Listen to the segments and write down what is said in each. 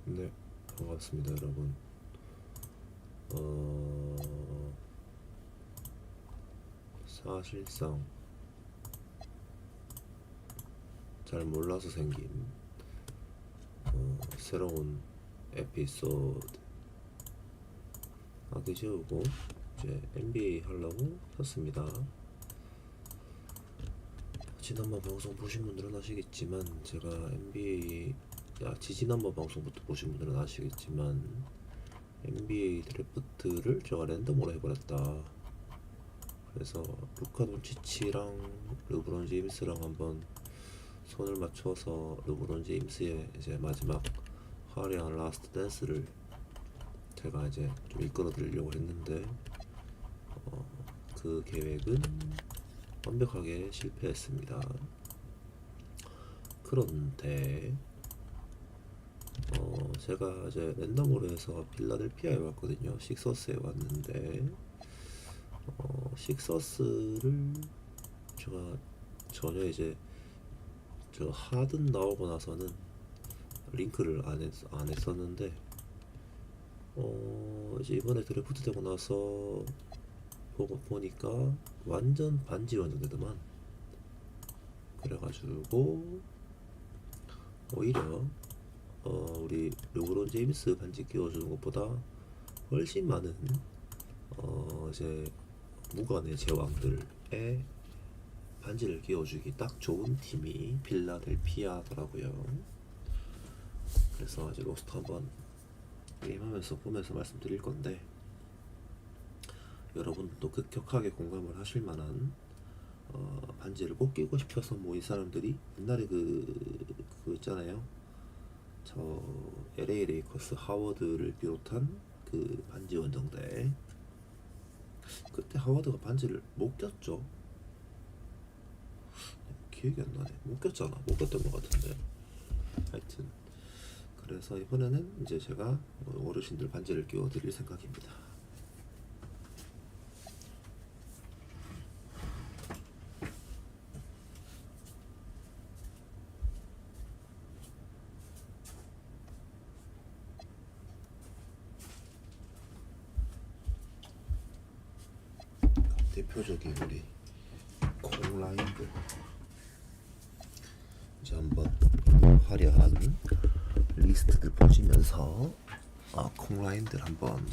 네, 반갑습니다, 여러분. 사실상 잘 몰라서 생긴 새로운 에피소드 하기 지우고 이제 NBA 하려고 샀습니다. 지난번 방송 보신 분들은 아시겠지만 제가 지난번 방송부터 보신 분들은 아시겠지만 NBA 드래프트를 제가 랜덤으로 해버렸다. 그래서 루카 돈치치랑 르브론 제임스랑 한번 손을 맞춰서 르브론 제임스의 이제 마지막 화려한 라스트 댄스를 제가 이제 좀 이끌어 드리려고 했는데 그 계획은 완벽하게 실패했습니다. 그런데 제가 이제 랜덤으로 해서 필라델피아에 왔거든요. 식서스에 왔는데 식서스를 제가 전혀 이제 저 하든 나오고 나서는 링크를 안 했었는데 이제 이번에 드래프트 되고 나서 보니까 완전 반지원정대더만. 그래가지고 오히려 우리 르브론 제임스 반지 끼워주는 것보다 훨씬 많은 이제 무관의 제왕들의 반지를 끼워주기 딱 좋은 팀이 필라델피아더라고요. 그래서 이제 로스터 한번 게임하면서 보면서 말씀드릴 건데 여러분도 급격하게 공감을 하실 만한 반지를 꼭 끼고 싶어서 모인 사람들이 옛날에 그거 있잖아요. 저 LA 레이커스 하워드를 비롯한 그 반지원정대. 그때 하워드가 반지를 못 꼈죠. 기억이 안 나네. 못 꼈잖아. 못 꼈던 것 같은데. 하여튼 그래서 이번에는 이제 제가 어르신들 반지를 끼워 드릴 생각입니다. 대표적인 우리 콩라인들 이제 한번 화려한 리스트들 보시면서 콩라인들 한번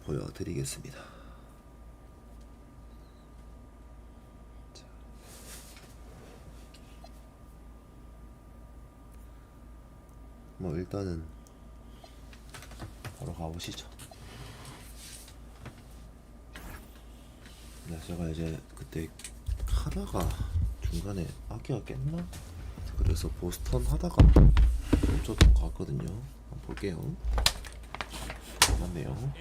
보여드리겠습니다. 자. 뭐 일단은 바로 가보시죠. 네, 제가 이제 그때 하다가 중간에 악기가 깼나? 그래서 보스턴 하다가 멈췄던 것 같거든요. 한번 볼게요. 맞네요.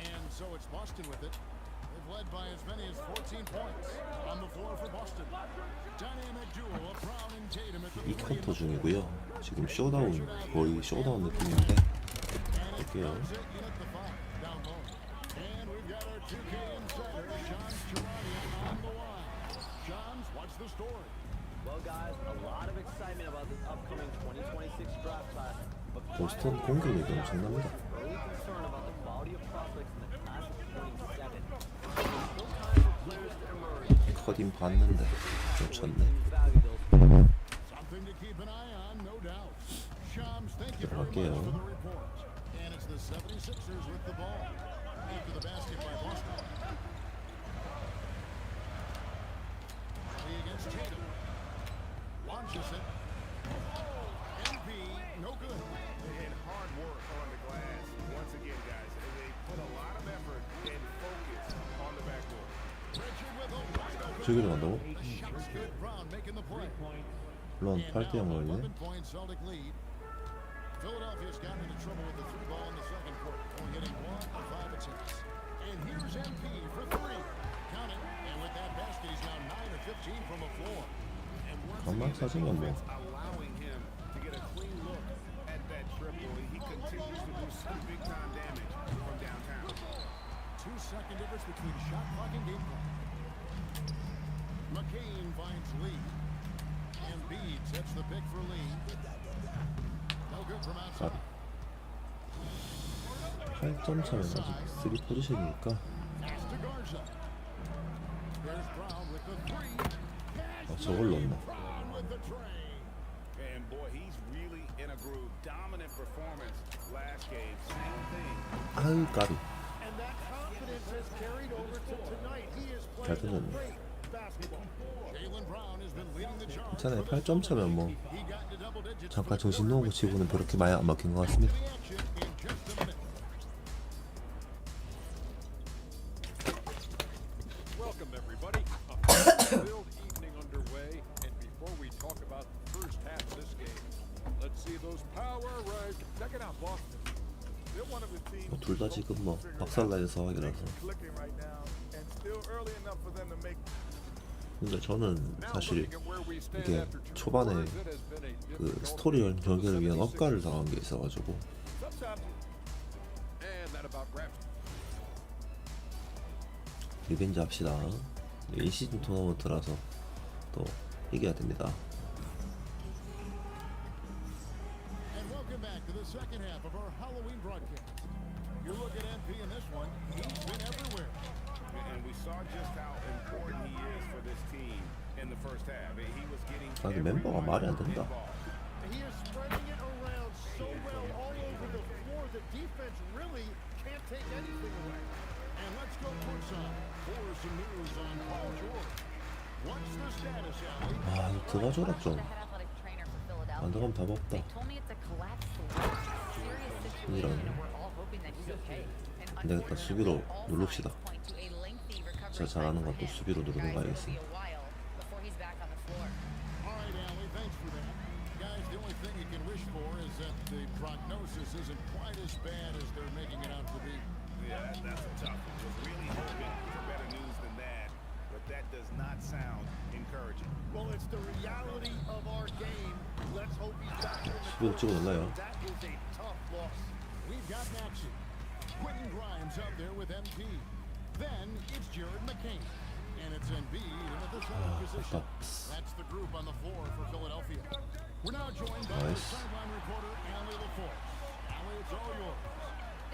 이 쿼터 중이고요. 지금 쇼다운, 거의 쇼다운 느낌인데 볼게요. 보스턴 공격력이 엄청납니다. 커딘 봤는데 놓쳤네. 들어갈게요. Launches it. MP, no good. And hard work on the glass once again, guys. And they put a lot of effort and focus on the backboard. Richard with a wide open. 저기로 간다고? Shots good. Brown making the play. 물론 8대0 걸리네. 11-point Celtic lead. Philadelphia's gotten into trouble with the three ball in the second quarter, only hitting 1 of 5 attempts. And here's MP for 3. Count it. And with that basket, he's now 9 of 15 from the floor. 가만 사진은 뭐 Allowing him to get a clean look at that triple. He continues to do some big time damage from downtown. 2-second difference between shot clock and game clock. McCain finds Lee. Embiid sets the pick for Lee. No good from outside. 8점 차면 아직 3 포지션이니까 저걸 넣나? And boy, he's really in a groove. Dominant performance last game. Same thing. 아유 까비. And that confidence has carried over to tonight. He is 잘 playing 던졌네. great basketball. Jaylen Brown has been leading the charge. 괜찮아요. 8점 차면 뭐 He got into double digits. 잠깐 정신 놓은 거 치고는 그렇게 많이 안 막힌 것 같습니다. The action in just a minute. Welcome, everybody. A fun-filled evening underway, and before we talk about the first half of this game, let's see those power rides. Check it out, Boston. They're one of the teams. 둘 다 지금 뭐 박살나는 상황이라서. Clicking right now, and still early enough for them to make. 근데 저는 Now 사실 looking at where we stand 이게 after two 초반에 quarters, it has been a 그 difficult 스토리 game for 전개를 위한 76ers. 억가를 당한 게 있어가지고 Sometimes And that about wraps. 리벤지 합시다. 인시즌 토너먼트라서 또 이겨야 됩니다. And welcome back to the second half of our Halloween broadcast. You look at MP in this one, he's been everywhere. and we saw just how important he is for this team in the first half. He was getting 아, 근데 멤버가 말이 안 된다. He is spreading it around so well all over the floor. The defense really can't take anything away. And let's go courtside for some news on Paul George. What's the status, Allie? 아 이거 들어가줘라 좀. The head athletic trainer for Philadelphia. 안 들어가면 답 없다. They told me it's a collapsed serious situation, and we're all hoping that he's okay. And 안 되겠다. 수비로 all 누릅시다. signs point to a lengthy recovery 제가 잘하는 time for 것도 him. 수비로 누르는 거 Guys, it'll be 알겠습니다. a while before he's back on the floor. All right, Allie, thanks for that. Guys, the only thing you can wish for is that the prognosis isn't quite as bad as they're making it out to be. Yeah, that's a tough one. Was really hoping for better news than that, but that does not sound encouraging. Well, it's the reality of our game. Let's hope he's back in the 수비로 찍어 넣나요? That is a tough loss. We've got Maxey. Quentin Grimes up there with MP. Then it's Jared McCain. And it's Embiid in at the center position. That's the group on the floor for Philadelphia. We're now joined by Nice. the sideline reporter, Allie LaForce. Allie, it's all yours.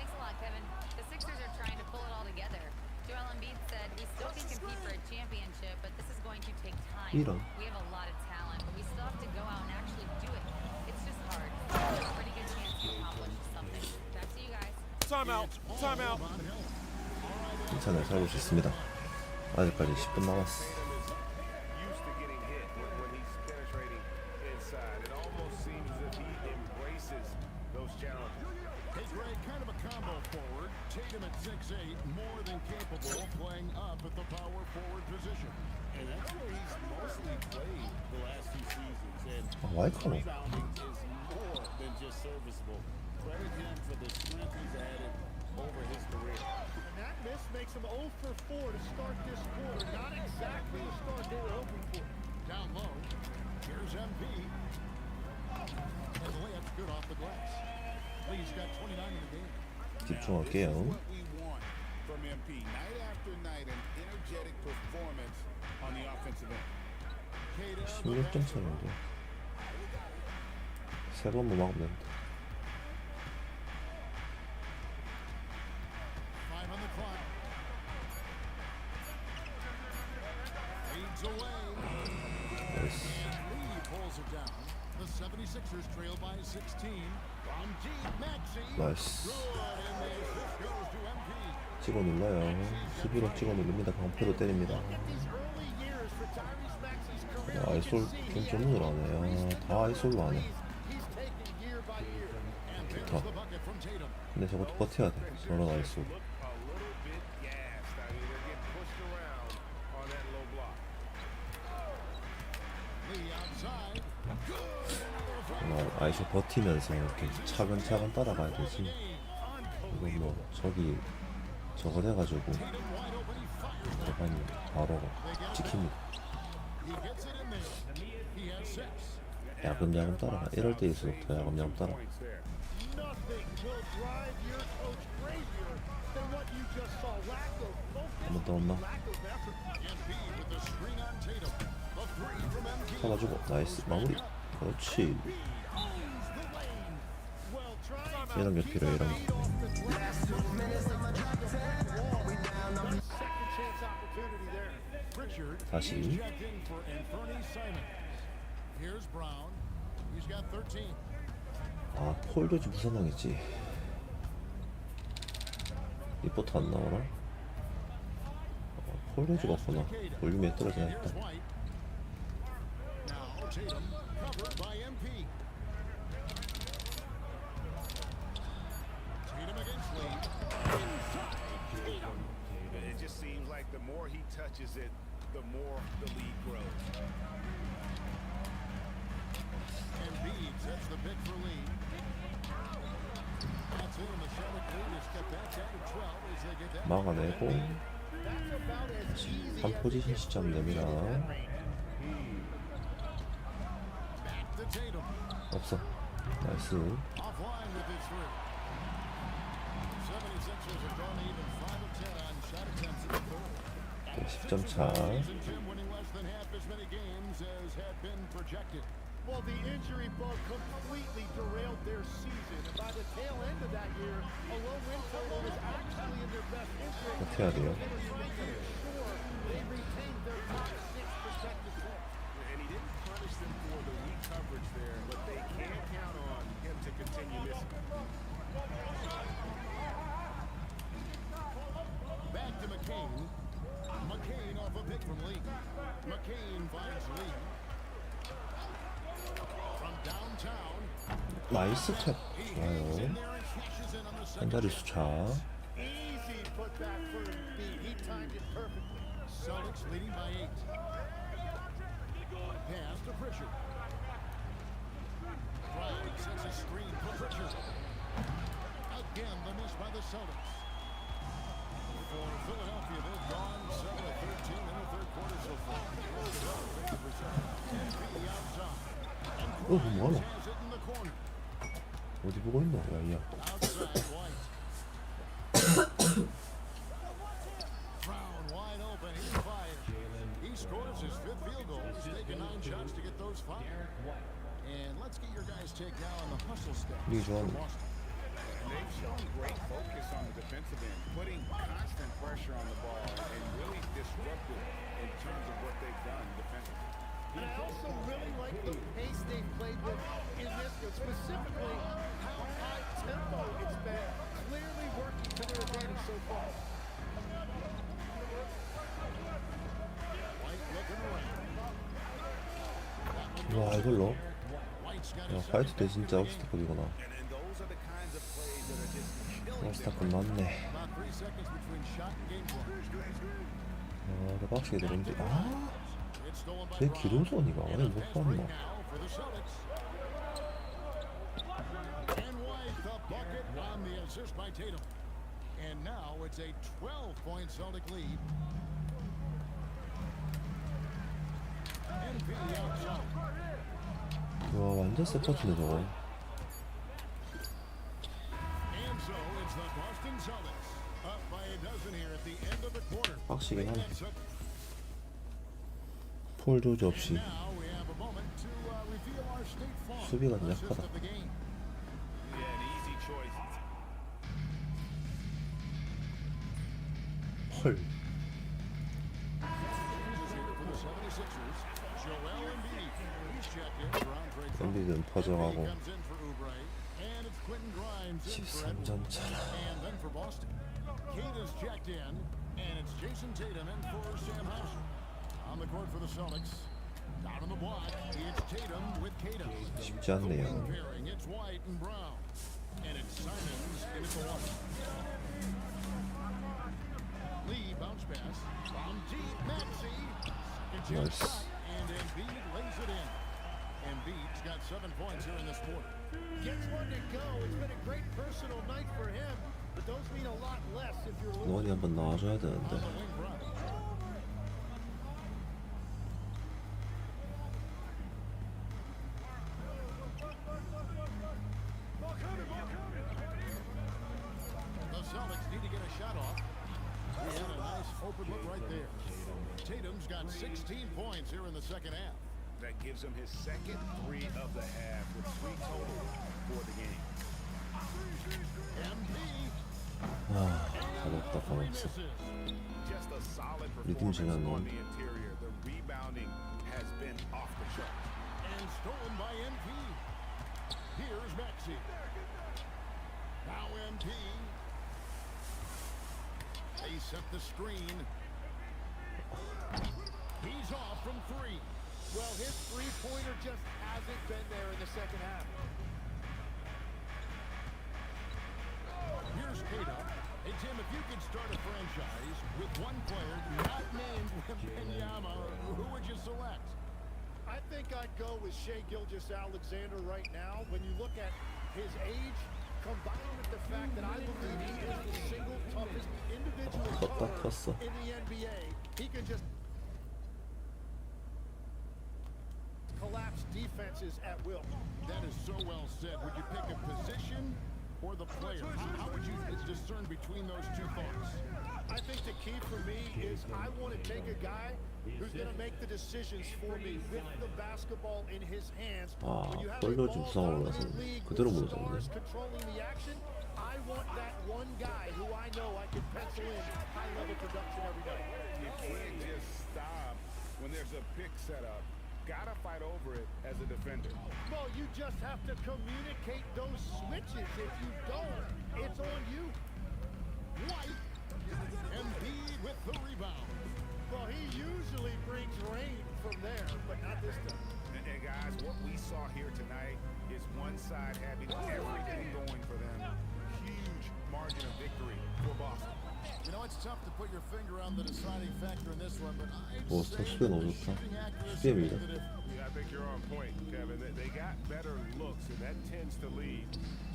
Thanks a lot, Kevin. The Sixers are trying to pull it all together. Joel Embiid said we still can compete for a championship, but this is going to take time. 이런. We have a lot of talent, but we still have to go out and actually do it. It's just hard. There's a pretty good chance to accomplish something. Back to you guys. Timeout. Timeout. 괜찮아요. 살고 있습니다. 아직까지 10분 남았어. Used to getting hit when he's penetrating inside. It almost seems as if he embraces those challenges. Hey, Greg, kind of a combo forward. Tatum at 6'8", more than capable, playing up at the power forward position. And that's where he's mostly played the last two seasons. And 마이커리어. rebounding is more than just serviceable. Credit him for the strength he's added over his career. And that miss makes him 0 for 4 to start this quarter. Not exactly the start they were hoping for. Down low, here's MP. And the layup's good off the glass. Lee's got 29 in the game. 집중할게요. What we want from MP night after night, an energetic performance on the offensive end. 16점 차인데 3번만 막으면 됩니다. 5 on the clock. Fades away. 나이스. Lee pulls it down. The 76ers trail by 16. From deep, Maxey. 나이스. Good, and the assist goes to MP. 찍어 눌러요. 수비로 찍어 누릅니다. 방패로 때립니다. These early years for Tyrese Maxey's career, 야, you 아이솔 can see he 좀 늘어나네. 다 아이솔로 하네. He's taking year by year. And there's 좋다. the bucket from Tatum. 근데 저것도 버텨야 돼. 저런 아이솔. Look a little bit gassed. I mean, they're getting pushed around on that low block. Lee outside. 아이솔 버티면서 이렇게 차근차근 따라가야 되지. 이건 뭐 저기 저걸 해가지고 대반이 바로 찍힙니다. He gets it in there. He has 6. 야금야금 따라가. 이럴 때일수록 더 야금야금 따라. Points there. Nothing will drive your coach crazier than what you just saw. Lack of focus, 한 번 더 없나? lack of effort. Embiid with the screen on Tatum. The 3 from MP. 잡아주고 나이스 마무리. 그렇지. owns the lane. Well, trying to 이런 게 keep 필요해. a 이런 lead 게. off the glass Second chance opportunity there. Pritchard 다시. is checked in for Anthony Simon. Here's Brown. He's got 13. 아, 폴 조지 부산당했지. 리포트 안 나오나? 폴 조지가 없구나. 볼륨이 떨어지나 Here's 했다. White. Now Tatum covered by MP. Tatum against Lee. Inside Tatum. It just seems like the more he touches it, the more the lead grows. Embiid sets the pick for Lee. That's him. The Celtic lead has kept that down to 12 as they get that. 막아내고 That's about as easy 한 포지션 시점 내밀어. back to Tatum. 없어. 나이스. Offline with his three. 76ers have gone even 5 of 10 on shot attempts in the third. 10점 차. And Tim winning less than half as many games as had been projected. Well, the injury bug completely derailed their season. And by the tail end of that year, a low win total was actually in their best interest. 어떻게 해야 돼요? They were making sure they retained their top 6 protected picks. And he didn't punish them for the weak coverage there, but they can't count on him to continue missing. Back to McCain. McCain off a pick from Lee. McCain finds Lee. From downtown. 나이스 탭. He 좋아요. hangs in there and cashes in on the 한 second. 자릿수 차. Easy put back for Embiid. He timed it perfectly. Celtics leading by 8. Pass to Pritchard. Brown sets a screen for Pritchard. Again, the miss by the Celtics. For Philadelphia, they've gone 7 of 13 in the third quarter so far. 50% outside. And 뭐하노? has it in the corner. 어디 보고 있노? 야이야. Outside White. Brown wide open. He fires. He scores his 5th field goal. He's taken 9 shots to get those 5. And let's get your guys' take now on the hustle stats 이게 for 좋아하네. Boston. They've shown great focus on the defensive end, putting constant pressure on the ball and really disruptive in terms of what they've done defensively. And I also really like the pace they played with in this one, specifically how high tempo it's been, clearly working to their advantage so far. White looking around. 와, 이걸로? White's got 야, his 화이트 때 second 진짜 pick 업스타급이구나. And those are the kinds of plays that are just killing 업스타급 맞네. About 3 seconds between shot and game clock. 아, 대박치게 되는데. 아, It's stolen by 제 Brown. 기름손이가 And 오늘 a 못 fast break 봤나? now for the Celtics. And White the bucket on the assist by Tatum. And now it's a 12-point Celtic lead. NP outside. 와, 완전 세퍼트네 저거. And so it's the Boston Celtics up by a dozen here at the end of the quarter. 빡시긴 하네. And so 폴 조지 없이. now we have a moment to reveal our state farm 수비가 좀 assist 약하다. of the game. Yeah, an easy choice. 헐. For the 76ers, Joel Embiid. He's checked in for Andre Drummond. 엔비드는 퍼져가고 Comes in for Oubre. And it's Quentin Grimes in for 13점 Edwards. 차라. And then for Boston, Kate is checked in, and it's Jason Tatum in for Sam Hauser. On the court for the Celtics. Down on the block, it's Tatum with Kate. 쉽지 않네요. Pairing, it's White and Brown. And it's Simons in at the one. Lee bounce pass. From deep, Maxey. Second chance Nice. shot, and Embiid lays it in. Embiid's got 7 points here in this quarter. Gets one to go. It's been a great personal night for him, but those mean a lot less if you're losing. 노원이 한번 나와줘야 On 되는데. the wing, Brown. The Celtics need to get a shot off. He had a nice open look right there. Tatum's got 16 points here in the second half. That gives him his second 3 of the half with 3 total for the game. Embiid 까먹다 까먹었어. Just a solid 리듬 performance 지났네. on the interior. The rebounding has been off the chart. And stolen by MP. Here's Maxey. Now MP. They set the screen. He's off from three. Well, his three-pointer just hasn't been there in the second half. Here's Cato. Hey, Tim, if you could start a franchise with one player not named Wembanyama, who would you select? I think I'd go with Shai Gilgeous-Alexander right now. When you look at his age, combined with the fact that I believe he is the single toughest individual 컸다 cover 컸어. in the NBA, he can just collapse defenses at will. That is so well said. Would you pick a position or the player? How would you discern between those two thoughts? I think the key for me is I want to take a guy who's going to make the decisions for me with the basketball in his hands. 아, When you have a 볼로 좀 부상을 ball-dominant 올라서 league 그대로 with 무너졌네. stars controlling the action, I want that one guy who I know I can pencil in high-level production every night. You can't just stop when there's a pick set up. Gotta fight over it as a defender. Well, you just have to communicate those switches. If you don't, it's on you. White. Embiid with the rebound. Well, he usually brings rain from there, but not this time. And guys, what we saw here tonight is one side having everything going for them. Huge margin of victory for Boston. You know, it's tough to put your finger on the deciding factor in this one, but I'd 오, say 수비가 that 너무 the 좋다. shooting accuracy 수비입니다. that if Yeah, I think you're on point, Kevin. They got better looks, and that tends to lead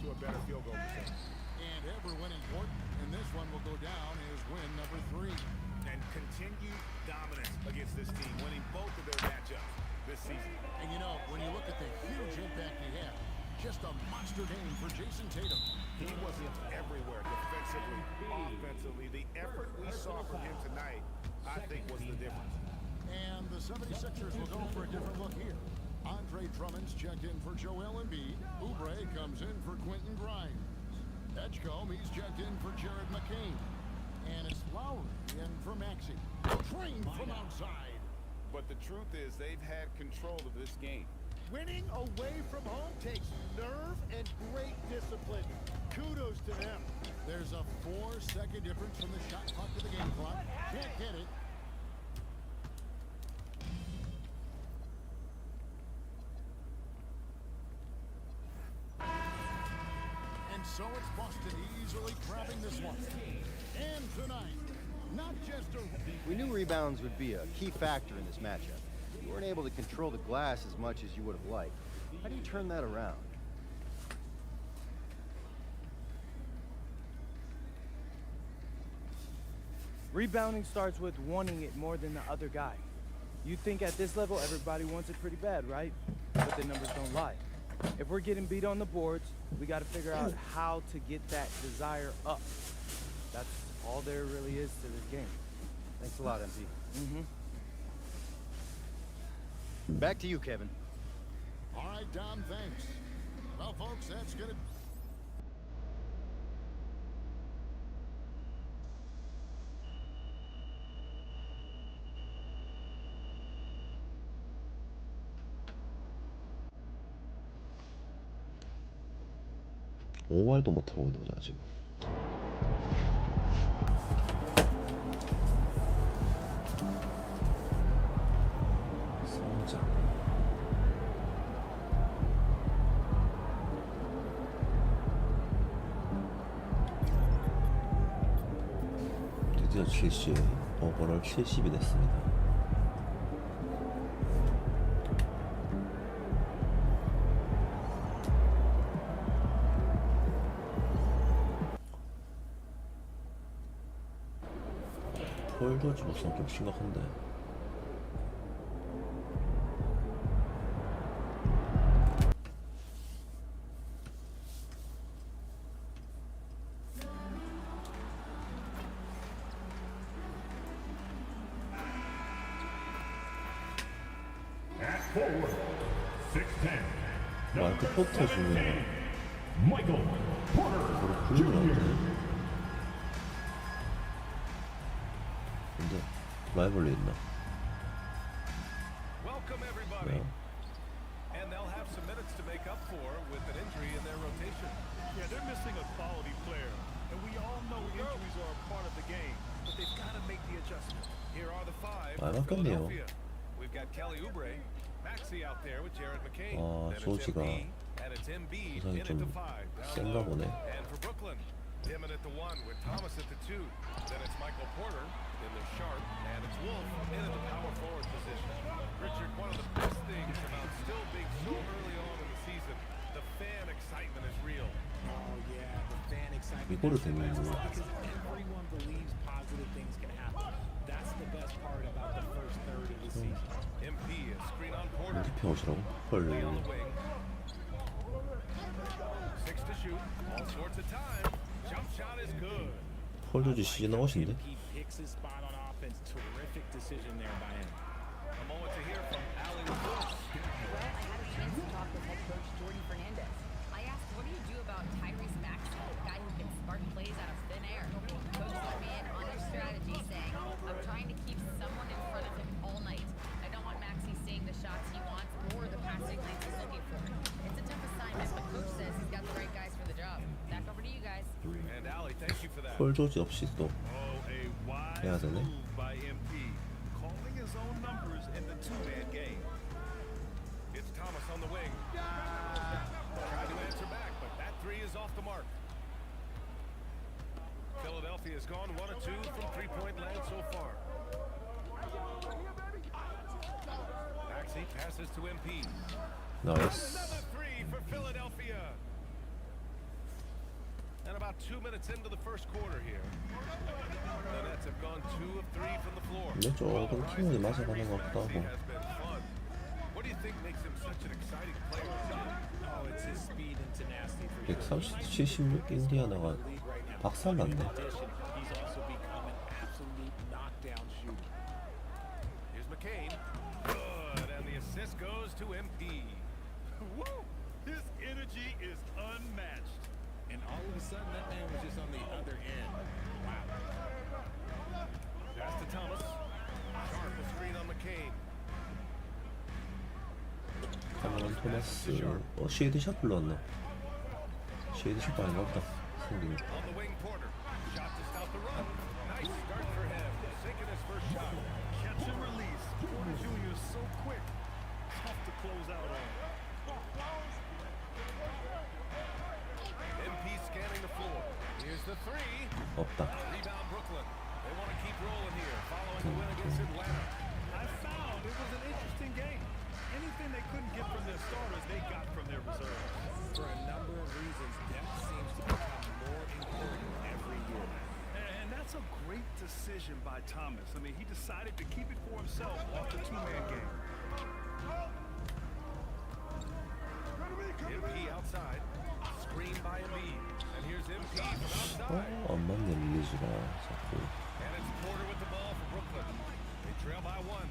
to a better field goal percentage. and ever winning court, and this one will go down as win number 3. And continued dominance against this team, winning both of their matchups this season. And you know, when you look at the huge impact he had, just a monster game for Jason Tatum. He wasn't everywhere defensively, offensively. The effort we saw from him tonight, I think, was the difference. And the 76ers will go for a different look here. Andre Drummond's checked in for Joel Embiid. Oubre comes in for Quentin Grimes. Edgecombe, he's checked in for Jared McCain. And it's Lowry in for Maxey. Train from outside. But the truth is they've had control of this game. Winning away from home takes nerve and great discipline. Kudos to them. There's a 4-second difference from the shot clock to the game clock. Can't get it. And so it's Boston easily grabbing this one. And tonight, not just a... We knew rebounds would be a key factor in this matchup. You weren't able to control the glass as much as you would have liked. How do you turn that around? Rebounding starts with wanting it more than the other guy. You think at this level everybody wants it pretty bad, right? But the numbers don't lie. If we're getting beat on the boards, we got to figure out how to get that desire up. That's all there really is to this game. Thanks a lot, MP. Mm-hmm. Back to you, Kevin. All right, Dom, thanks. Well, folks, that's going to... 오말도 못하고 있는 거잖아 지금. 성장. 드디어 70, 오버롤 70이 됐습니다. 폴더지 뭐 성격 심각한데. At forward, 6'10", 마이크 포터 주면 Michael Porter 그걸 굴리면 안 돼. 라이벌리 있나? Welcome everybody. And they'll have some minutes to make up for with an injury in their rotation. Yeah, they're missing a quality player. And we all know injuries are a part of the game. But they've got to make the adjustment. Here are the five 아, for 맞겠네요. Philadelphia. We've got Kelly Oubre, Maxey out there with Jared McCain. 아, Then it's 조지가 MB, and it's Embiid 부상이 in at 좀 the five. down 센가 low. 보네. And for Brooklyn, Dimon at the one with Thomas at the two. Then it's Michael Porter, then there's Sharp, and it's Wolf in at the power forward position. Richard, one of the best things about still being so early on in the season, the fan excitement is real. Oh yeah, the fan excitement. 이거를 되면 Because everyone believes positive things can happen. That's the best part about the first third of the season. MP is screen on Porter. MVP 옷이라고? 헐. Ray on the wing. 6 to shoot. All sorts of time. Jump shot is good. 폴 조지 시즌 아웃인데? He picks his spot on offense. Terrific decision there by him. A moment to hear from Allie Lewis. Well, I had a chance to talk with head coach Jordan Fernandez. I asked, what do you do about Tyrese Maxey, a guy who can spark plays out of thin air? Coach let me in on their strategy, saying, I'm trying to keep someone in front of him all night. I don't want Maxey seeing the shots he wants or the passing lanes he's looking for. It's a tough assignment, but coach says he's got the right guys for the job. Back over to you guys. And Allie, thank you for that. 폴 조지 없이 또 Oh, a wise 해야 되네. move by MP. Calling his own numbers in the two-man game. It's Thomas on the wing. Tried to answer back, but that three is off the mark. Philadelphia has gone 1 of 2 from three-point land so far. Maxey passes to MP. 나이스. Another three for Philadelphia. And about 2 minutes into the first quarter here. The Nets have gone 2 of 3 from the floor. 근데 조금 팀이 맞아가는 것 같기도 Maxey 하고. has been fun. What do you think makes him such an exciting player? Oh, it's his speed and tenacity for sure. 130, 76 인디아나가 박살났네. In addition, he's also become an absolute knockdown shooter. Here's McCain. Good, and the assist goes to MP. Woo! His energy is unmatched. And all of a sudden, that man was just on the other end. Wow. Pass to Thomas. Sharp a screen on McCain. 카메론 토마스. 쉐이드 샷 불러왔나? 쉐이드 샷도 아닌가 보다. 생긴. On the wing, Porter. Shot to stop the run. Nice start for him. Sinking his first shot. Catch and release. Porter Jr. is so quick. Tough to close out on. MP scanning the floor. Here's the three. 없다. Rebound Brooklyn. They want to keep rolling here, following the win against Atlanta. I found it was an interesting game. Anything they couldn't get from their starters, they got from their reserves. For a number of reasons, depth seems to become more important every year. And that's a great decision by Thomas. I mean, he decided to keep it for himself off the two-man game. MP outside. Screen by Embiid. And here's MP from outside. 안 맞네 릴리즈가 자꾸. And it's Porter with the ball for Brooklyn. They trail by 1.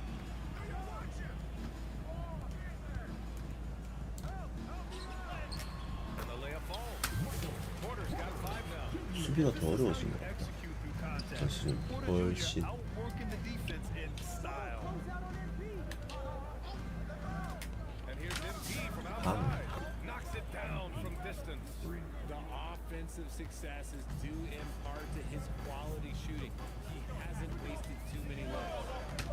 And the layup falls. Porter's got 5 now. 수비가 더 어려워지네. Execute through contact. 사실은 Porter 훨씬. Jr. outworking the defense in style. And here's MP from outside. Knocks it down from distance. The offensive successes due in part to his quality shooting. He hasn't wasted too many looks.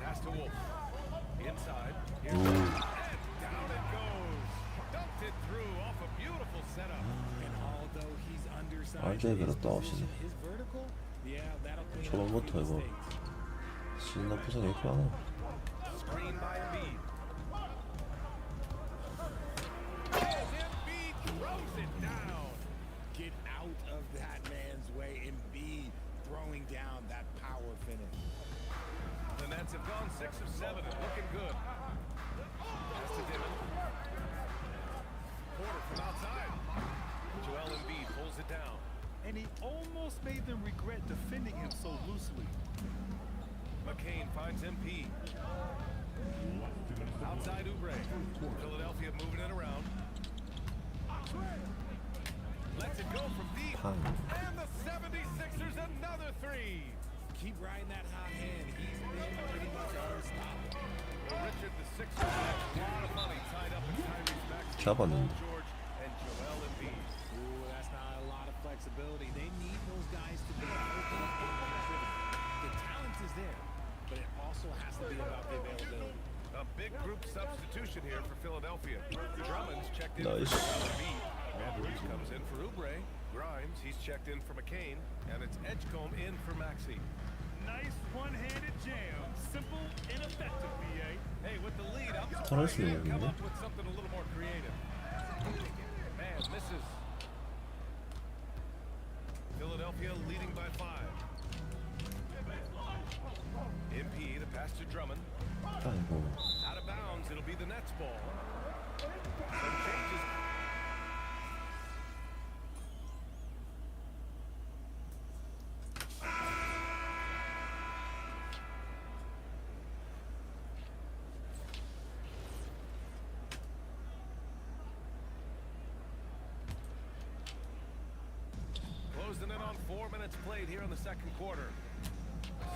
Pass to Wolf. Inside. Here's and down it goes. Dumped it through off a beautiful setup. And although he's undersized, 알제베로 his 또 없이네. position, his vertical, yeah, that'll clean up a 초반부터 few 이거 mistakes. 신나 부상이 이렇게 많아. Screen by Embiid. Embiid throws it down. Get out of that man's way. Embiid throwing down that power finish. The Nets have gone 6 of 7 and looking good. Pass to Dimon. Porter from outside. Joel Embiid pulls it down. And he almost made them regret defending him so loosely. McCain finds MP. Outside Oubre. Philadelphia moving it around. Lets it go from deep. 팡. And the 76ers another three. Keep riding that hot hand. He's been pretty much unstoppable. Well, Richard, the Sixers have a lot of money tied up in Tyrese Maxey, 잡았는데. Paul George, and Joel Embiid. Ooh, that's not a lot of flexibility. They need those guys to be open and contributing. The talent is there, but it also has to be about the availability. A big group substitution here for Philadelphia. Drummond's checked in Nice. for Joel Embiid. Edwards comes in for Oubre. Grimes, he's checked in for McCain. And it's Edgecombe in for Maxey. Nice one-handed jam. Simple and effective, BA. Hey, with the lead, I'm 잘할 surprised 수 they didn't come 있는데? up with something a little more creative. Man, misses. Philadelphia leading by 5. MP, the pass to Drummond. 아이고. Out of bounds, it'll be the Nets ball. Some changes. Closing in on 4 minutes played here in the second quarter.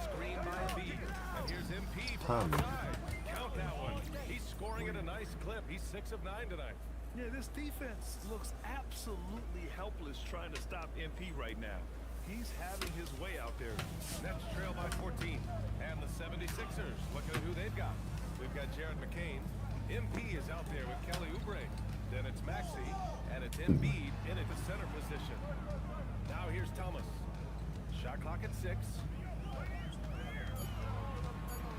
Screen by Embiid. And here's MP from outside. Count that one. He's scoring at a nice clip. He's 6 of 9 tonight. Yeah, this defense looks absolutely helpless trying to stop MP right now. He's having his way out there. Nets trail by 14. And the 76ers, looking at who they've got. We've got Jared McCain. MP is out there with Kelly Oubre. Then it's Maxey, and it's Embiid in at the center position. Now here's Thomas. Shot clock at 6.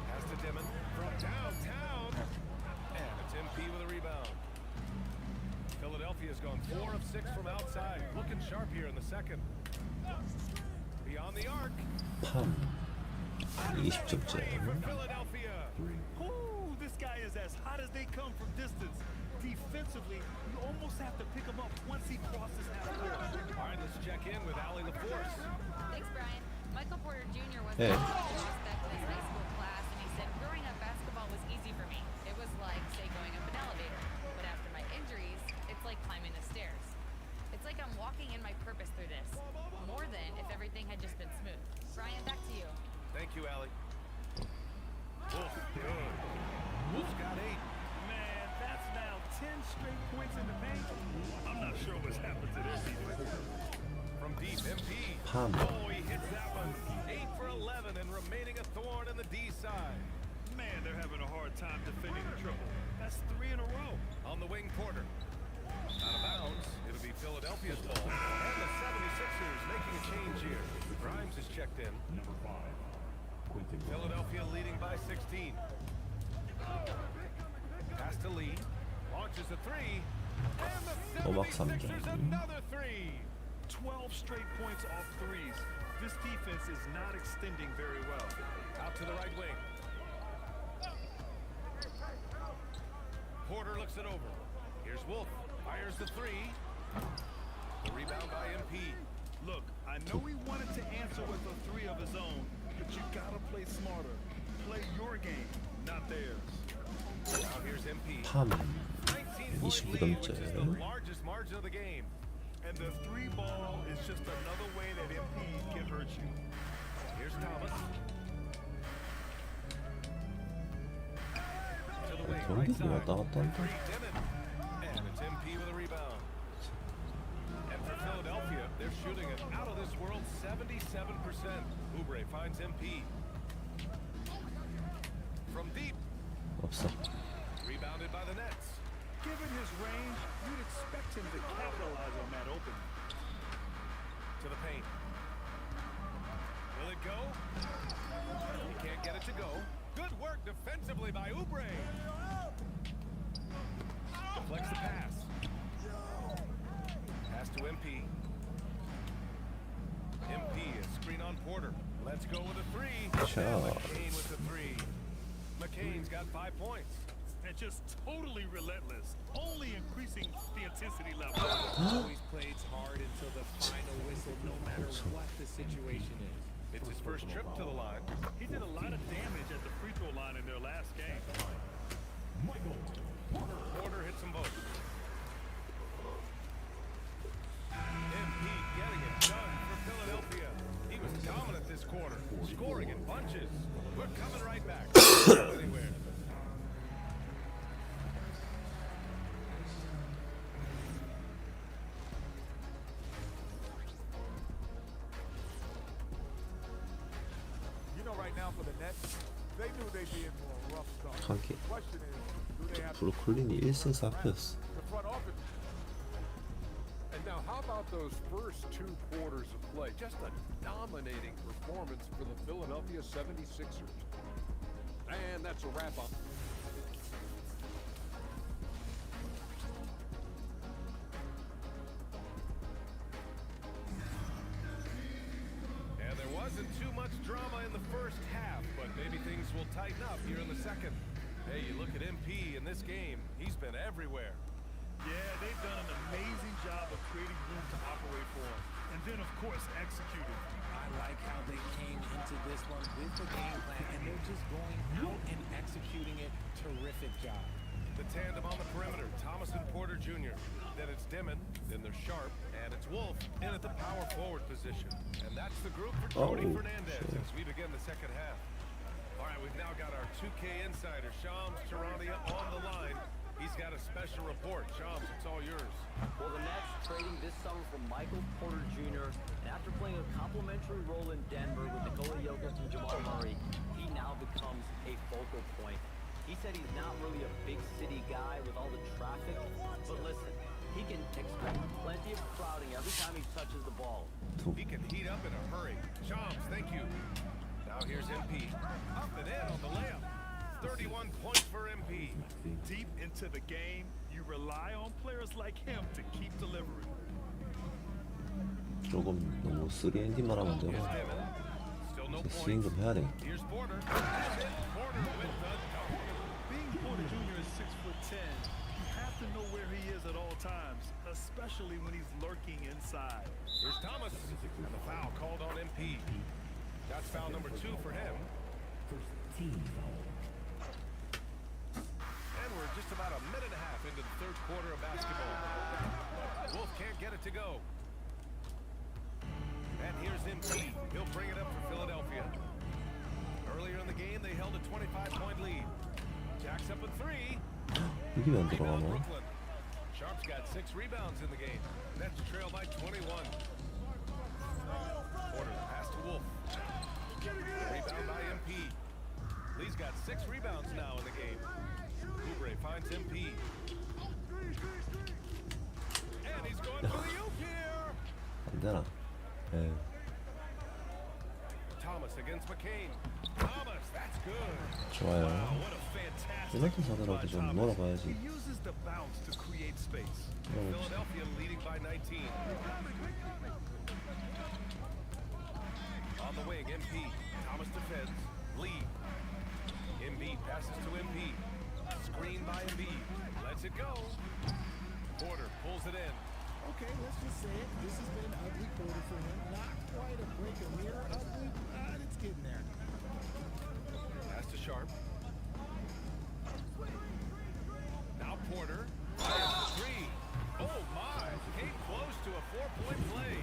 Pass to Dimon from downtown. And it's MP with a rebound. Philadelphia's gone 4 of 6 from outside. Looking sharp here in the second. Beyond the arc. 팜. 20점째. Philadelphia. Ooh, this guy is as hot as they come from distance. Defensively, you almost have to pick him up once he crosses half court. All right, let's check in with Allie LaForce. Thanks, Brian. Michael Porter Jr. was Hey. a prospect in his high school class, and he said growing up basketball was easy for me. It was like, say, going up an elevator. But after my injuries, it's like climbing the stairs. It's like I'm walking in my purpose through this. More than if everything had just been smooth. Brian, back to you. Thank you, Allie. Wolf, good. Wolf's got 8. Man, that's now 10 straight points in the paint. I'm not sure what's happened to this defense. From deep, MP. 팜. Oh, he hits that one. 8 for 11 and remaining a thorn in the D side. Man, they're having a hard time defending the triple. That's 3 in a row. On the wing, Porter. Out of bounds. It'll be Philadelphia's ball. And the 76ers making a change here. Grimes is checked in. Philadelphia leading by 16. Pass to Lee. Launches a 3. And the 오막 76ers 3점. another 3. 12 straight points off threes. This defense is not extending very well. Out to the right wing. Porter looks it over. Here's Wolf. Fires the 3. The rebound by MP. Look, I know he wanted to answer with a 3 of his own, but you gotta play smarter. Play your game, not theirs. Now here's MP. 팜. 19-point lead, which is the 29점. largest margin of the game. And the 3 ball is just another way that MP can hurt you. Here's Thomas. To the wing, right 경기가 side. 왔다 갔다 한다. Free Dimon. And it's MP with a rebound. And for Philadelphia, they're shooting an out-of-this-world 77%. Oubre finds MP. From deep. 없어. Rebounded by the Nets. Given his range, you'd expect him to capitalize on that opening. To the paint. Will it go? He can't get it to go. Good work defensively by Oubre. Deflects the pass. Pass to MP. MP, a screen on Porter. Let's go with a 3. Shot. And McCain with the 3. McCain's got 5 points. And just totally relentless, only increasing the intensity level. Always plays hard until the final whistle, no matter what the situation is. It's his first trip to the line. He did a lot of damage at the free throw line in their last game. Porter hits them both. MP getting it. scoring in bunches. We're coming right back. Don't go anywhere. You know, right now for the Nets, they knew they'd be in for a rough start. 하긴 The question is, do they have 브루클린이 1승 4패였어. the front office? And now, how about those first 2 quarters of play? Just a dominating performance for the Philadelphia 76ers. And that's a wrap up. And there wasn't too much drama in the first half, but maybe things will tighten up here in the second. Hey, you look at MP in this game, he's been everywhere. Yeah, they've done an amazing job of creating room to operate for him. And then, of course, executing. I like how they came into this one with the game plan, and they're just going out and executing it. Terrific job. The tandem on the perimeter, Thomas and Porter Jr. Then it's Dimon, then there's Sharp, and it's Wolf in at the power forward position. And that's the group for Jordy Fernandez as we begin the second half. All right, we've now got our 2K insider, Shams Charania, on the line. He's got a special report. Shams, it's all yours. Well, the Nets trading this summer for Michael Porter Jr. And after playing a complimentary role in Denver with Nikola Jokic and Jamal Murray, he now becomes a focal point. He said he's not really a big city guy with all the traffic, but listen, he can expect plenty of crowding every time he touches the ball. He can heat up in a hurry. Shams, thank you. Now here's MP. Up and in on the layup. 31 points for MP. Deep into the game, you rely on players like him to keep delivering. 조금 너무 3&D만 하면 되고 Here's Dimon. Still no 스윙 points. 좀 해야 돼. Here's Porter. Porter with the dunk. Being Porter Jr. is 6'10", you have to know where he is at all times, especially when he's lurking inside. Here's Thomas. And the foul called on MP. That's foul number 2 for him. And we're just about a minute and a half into the third quarter of basketball. Wolf can't get it to go. And here's MP. He'll bring it up for Philadelphia. Earlier in the game, they held a 25-point lead. Jacks up a 3. 이기면 안 Rebound 들어가나? Brooklyn. Sharp's got 6 rebounds in the game. Nets trail by 21. Porter pass to Wolf. Rebound by MP. Lee's got 6 rebounds now in the game. Oubre finds MP. And he's going for the oop here. 안 되나? 예. Thomas against McCain. Thomas, that's good. 좋아요. Wow, what a fantastic 이렇게 move 사더라도 by 좀 Thomas. 놀아봐야지. He uses the bounce to create space. Philadelphia leading by 19. On the wing, MP. Thomas defends. Lee. Embiid passes to Embiid. Screen by Embiid. Lets it go. Porter pulls it in. Okay, let's just say it. This has been an ugly quarter for him. Not quite a break a mirror ugly, but it's getting there. Pass to Sharp. Now Porter. Fires the 3. Oh my! Came close to a 4-point play.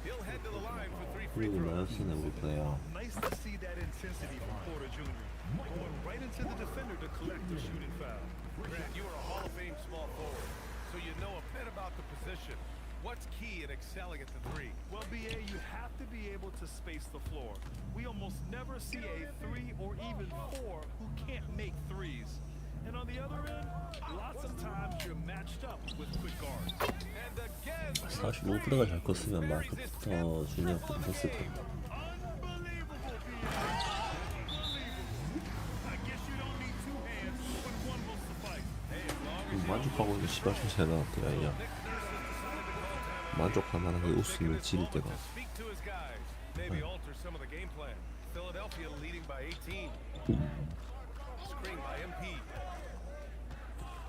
He'll head to the line for 3 free 그리고 throws. 나였으나 우리 플레이어. Nice to see that intensity from Porter Jr. Going right into the defender to collect the shooting foul. Grant, you are a Hall of Fame small forward, so you know a bit about the position. What's key in excelling at the 3? Well, BA, you have to be able to space the floor. We almost never see a 3 or even 4 who can't make threes. And on the other end, lots of times you're matched up with quick guards. And again, 45%가 잘 컸으면 마크부터 주니어부터 했을 텐데. Unbelievable, BA. Unbelievable. I guess you don't need 2 hands, but 1 will suffice. 만족하고 있는 시발 천사야 나한테 아니야. 만족할 만한 그 웃음을 지를 때가. speak to his guys. Maybe alter some of the game plan. Philadelphia leading by 18. Screen by MP.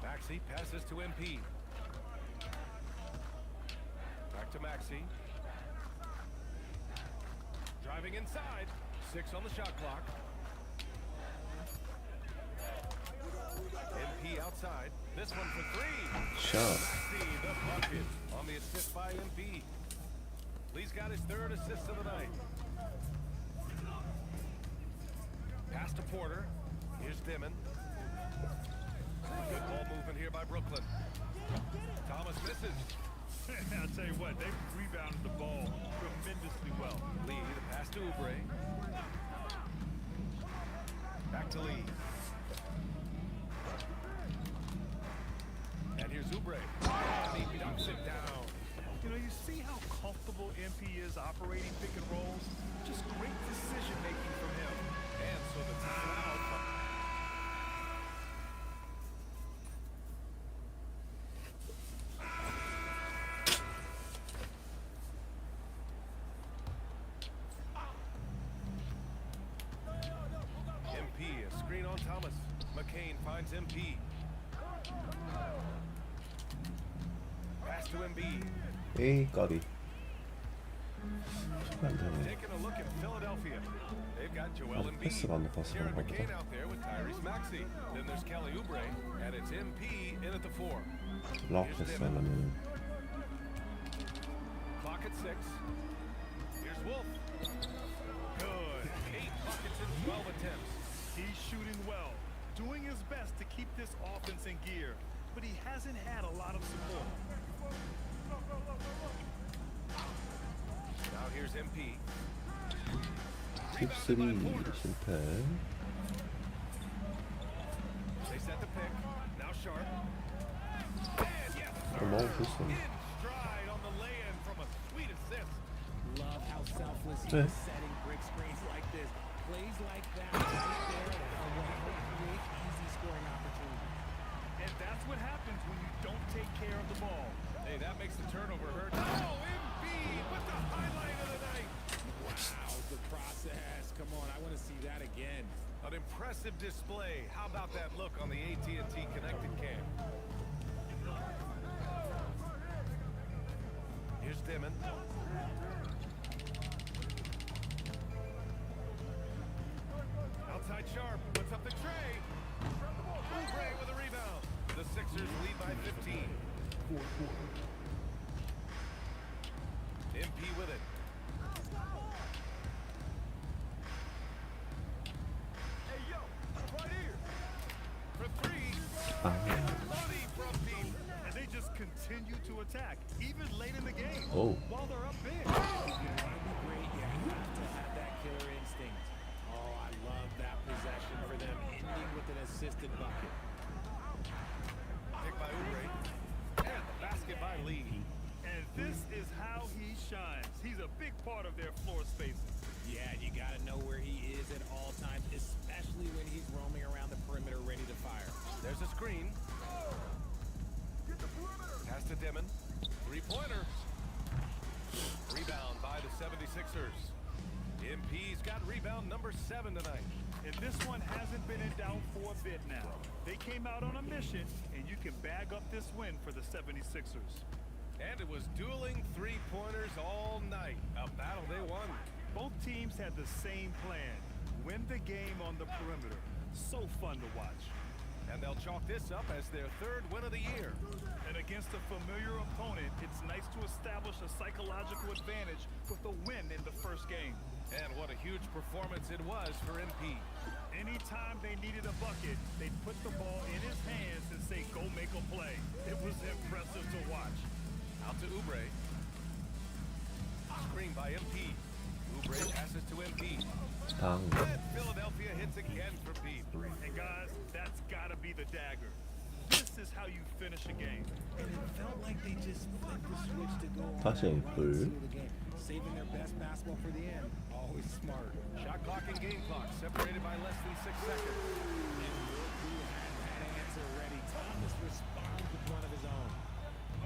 Maxey passes to MP. Back to Maxey. Driving inside. 6 on the shot clock. MP outside. This one for 3. 샷. See the bucket on the assist by MP. Lee's got his 3rd assist of the night. Pass to Porter. Here's Dimon. Good ball movement here by Brooklyn. Thomas misses. I'll tell you what, they rebounded the ball tremendously well. Lee, the pass to Oubre. Back to Lee. And here's Oubre. And he dumps it down. You know, you see how comfortable MP is operating pick and rolls? Just great decision making from him. And so the timeout. MP, a screen on Thomas. McCain finds MP. Pass to Embiid. 에이 까비. 안 되네. Taking a look at Philadelphia. They've got Joel 아직 Embiid. 패스가 안 나빠서 Jared 그런가 McCain 보다. out there with Tyrese Maxey. Then there's Kelly Oubre, and it's MP in at the 4. 락 패스 하려면 Clock at 6. Here's Wolf. Good. 8 buckets in 12 attempts. He's shooting well, doing his best to keep this offense in gear, but he hasn't had a lot of support. Now here's MP. 팁 3 실패. They set the pick. Now Sharp. And yes, sir. 너무 좋았어. In stride on the lay-in from a sweet assist. Love how selfless he Yeah. is setting brick screens like this. Plays like that right there will create easy scoring opportunities. And that's what happens when you don't take care of the ball. Hey, that makes the turnover hurt. Oh, Embiid with the highlight of the night. Wow, the process. Come on, I want to see that again. An impressive display. How about that look on the AT&T connected cam? Here's Dimon. Outside Sharp puts up the tray. Oubre with a rebound. The Sixers lead by 15. MP with it. Hey, yo, right here. For 3. Money from deep. And they just continue to attack, even late in the game, Oh. while they're up big. If you want to be great, you have to have that killer instinct. Oh, I love that possession for them, ending with an assisted bucket. Pick by Oubre. And the basket by Lee. And this is how he shines. He's a big part of their floor spaces. Yeah, you got to know where he is at all times, especially when he's roaming around the perimeter ready to fire. There's a screen. Pass to Dimon. 3-pointer. Rebound by the 76ers. MP's got rebound number 7 tonight. And this one hasn't been in doubt for a bit now. They came out on a mission, and you can bag up this win for the 76ers. And it was dueling 3-pointers all night. A battle they won. Both teams had the same plan. Win the game on the perimeter. So fun to watch. And they'll chalk this up as their 3rd win of the year. And against a familiar opponent, it's nice to establish a psychological advantage with a win in the first game. And what a huge performance it was for MP. Anytime they needed a bucket, they'd put the ball in his hands and say, go make a play. It was impressive to watch. Out to Oubre. Screen by MP. Oubre passes to MP. 당. And Philadelphia hits again for Pete. And guys, that's gotta be the dagger. This is how you finish a game. And it felt like they just flipped the switch to go on 다시 that run 앵글. and seal the game, saving their best basketball for the end. Always smart. Shot clock and game clock separated by less than 6 seconds. And Will had that answer ready. Thomas responds with one of his own.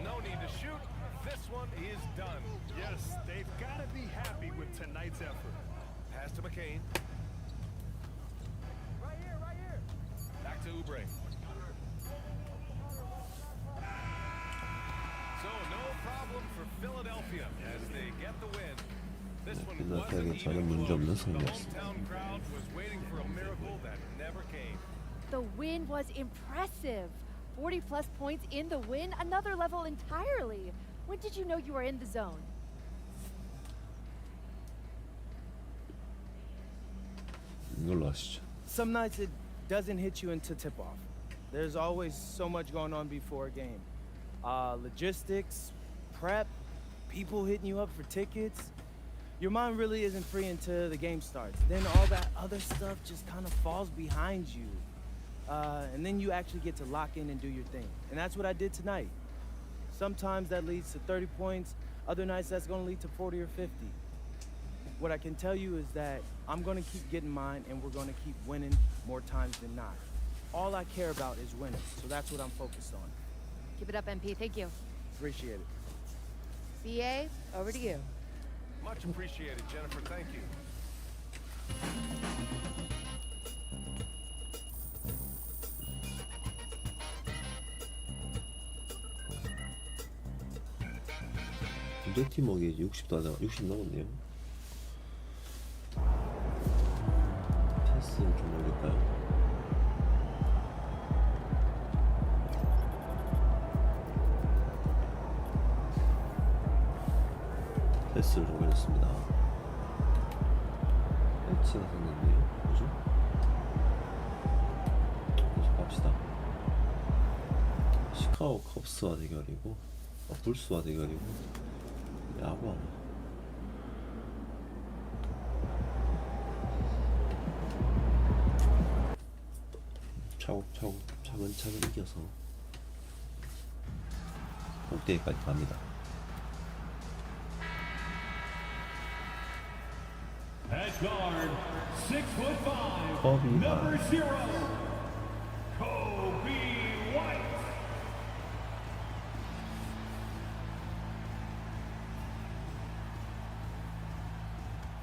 No need to shoot. This one is done. Yes, they've gotta be happy with tonight's effort. Pass to McCain. Right here. Back to Oubre. So no problem for Philadelphia as they get the win. This one wasn't 필라델피아에게 전혀 even 문제 없는 close. The 승리였습니다. hometown crowd was waiting for a miracle that never came. The win was impressive. 40-plus points in the win, another level entirely. When did you know you were in the zone? 이걸로 하시죠. some nights it doesn't hit you until tip-off. There's always so much going on before a game. Logistics, prep, people hitting you up for tickets. Your mind really isn't free until the game starts. Then all that other stuff just kind of falls behind you. And then you actually get to lock in and do your thing. And that's what I did tonight. Sometimes that leads to 30 points. Other nights that's going to lead to 40 or 50. What I can tell you is that I'm going to keep getting mine, and we're going to keep winning more times than not. All I care about is winning, so that's what I'm focused on. Keep it up, MP. Thank you. Appreciate it. BA, over to you. Much appreciated, Jennifer. Thank you. 이제 팀워크 60 넘었네요. 패스를 좀 올릴까요? 패스를 좀 올렸습니다. 패치가 생겼네요. 뭐죠? 계속 갑시다. 시카고 컵스와 대결이고 불스와 대결이고 야구하나. 차근차근 이겨서 꼭대기까지 갑니다. At guard, 6'5", Kobe number White. 0, Kobe White.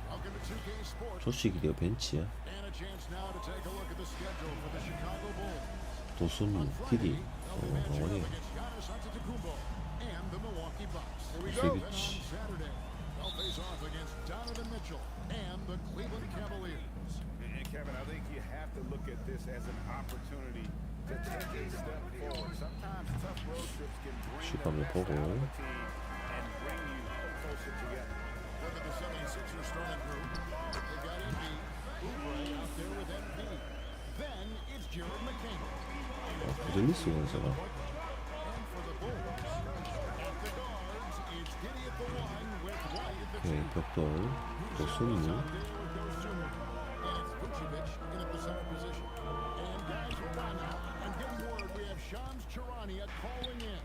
Welcome to 2K Sports. 조식이요 벤치야. And a chance now to take a look at the schedule for the Chicago Bulls. 도순 기디 Against 원해. Giannis Antetokounmpo and the Milwaukee Bucks. Here we Big go. And on Beach. Saturday, they'll face off against Donovan Mitchell and the Cleveland Cavaliers. And Kevin, I think you have to look at this as an opportunity to take a step forward. Sometimes tough road trips can bring the 시간을 best 보고. out of a team and bring you closer together. Look at the 76ers starting group. They got Embiid, Oubre out there with MP. Then it's Jared McCain. 부들리스 원서가 And for the Bulls, at the guards, it's Giddey at the one with White at the two. 벽돌 도순이 And it's Vucevic in at the center position. And guys, hold on now. I'm getting word we have Shams Charania calling in.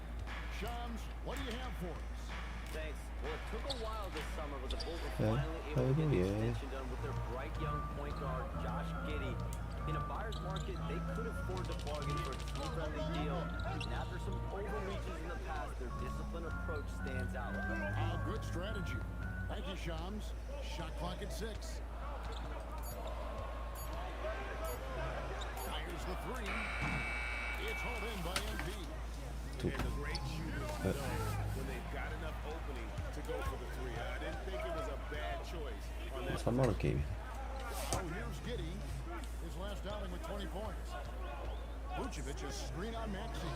Shams, what do you have for us? Thanks. Well, it took a while this summer, but the Bulls were Yeah, finally able to get the yeah. extension done with their bright young point guard, Josh Giddey. In a buyer's market, they could afford to bargain for a team-friendly deal. And after some overreaches in the past, their disciplined approach stands out. Good strategy. Thank you, Shams. Shot clock at 6. Fires the three. It's hauled in by MP. And the great shooters know when they've got enough opening to go for the three. I didn't think it was a bad choice on that. 3만원 게임이네. Oh, here's Giddey. His last outing with 20 points. Vucevic is screen on Maxey.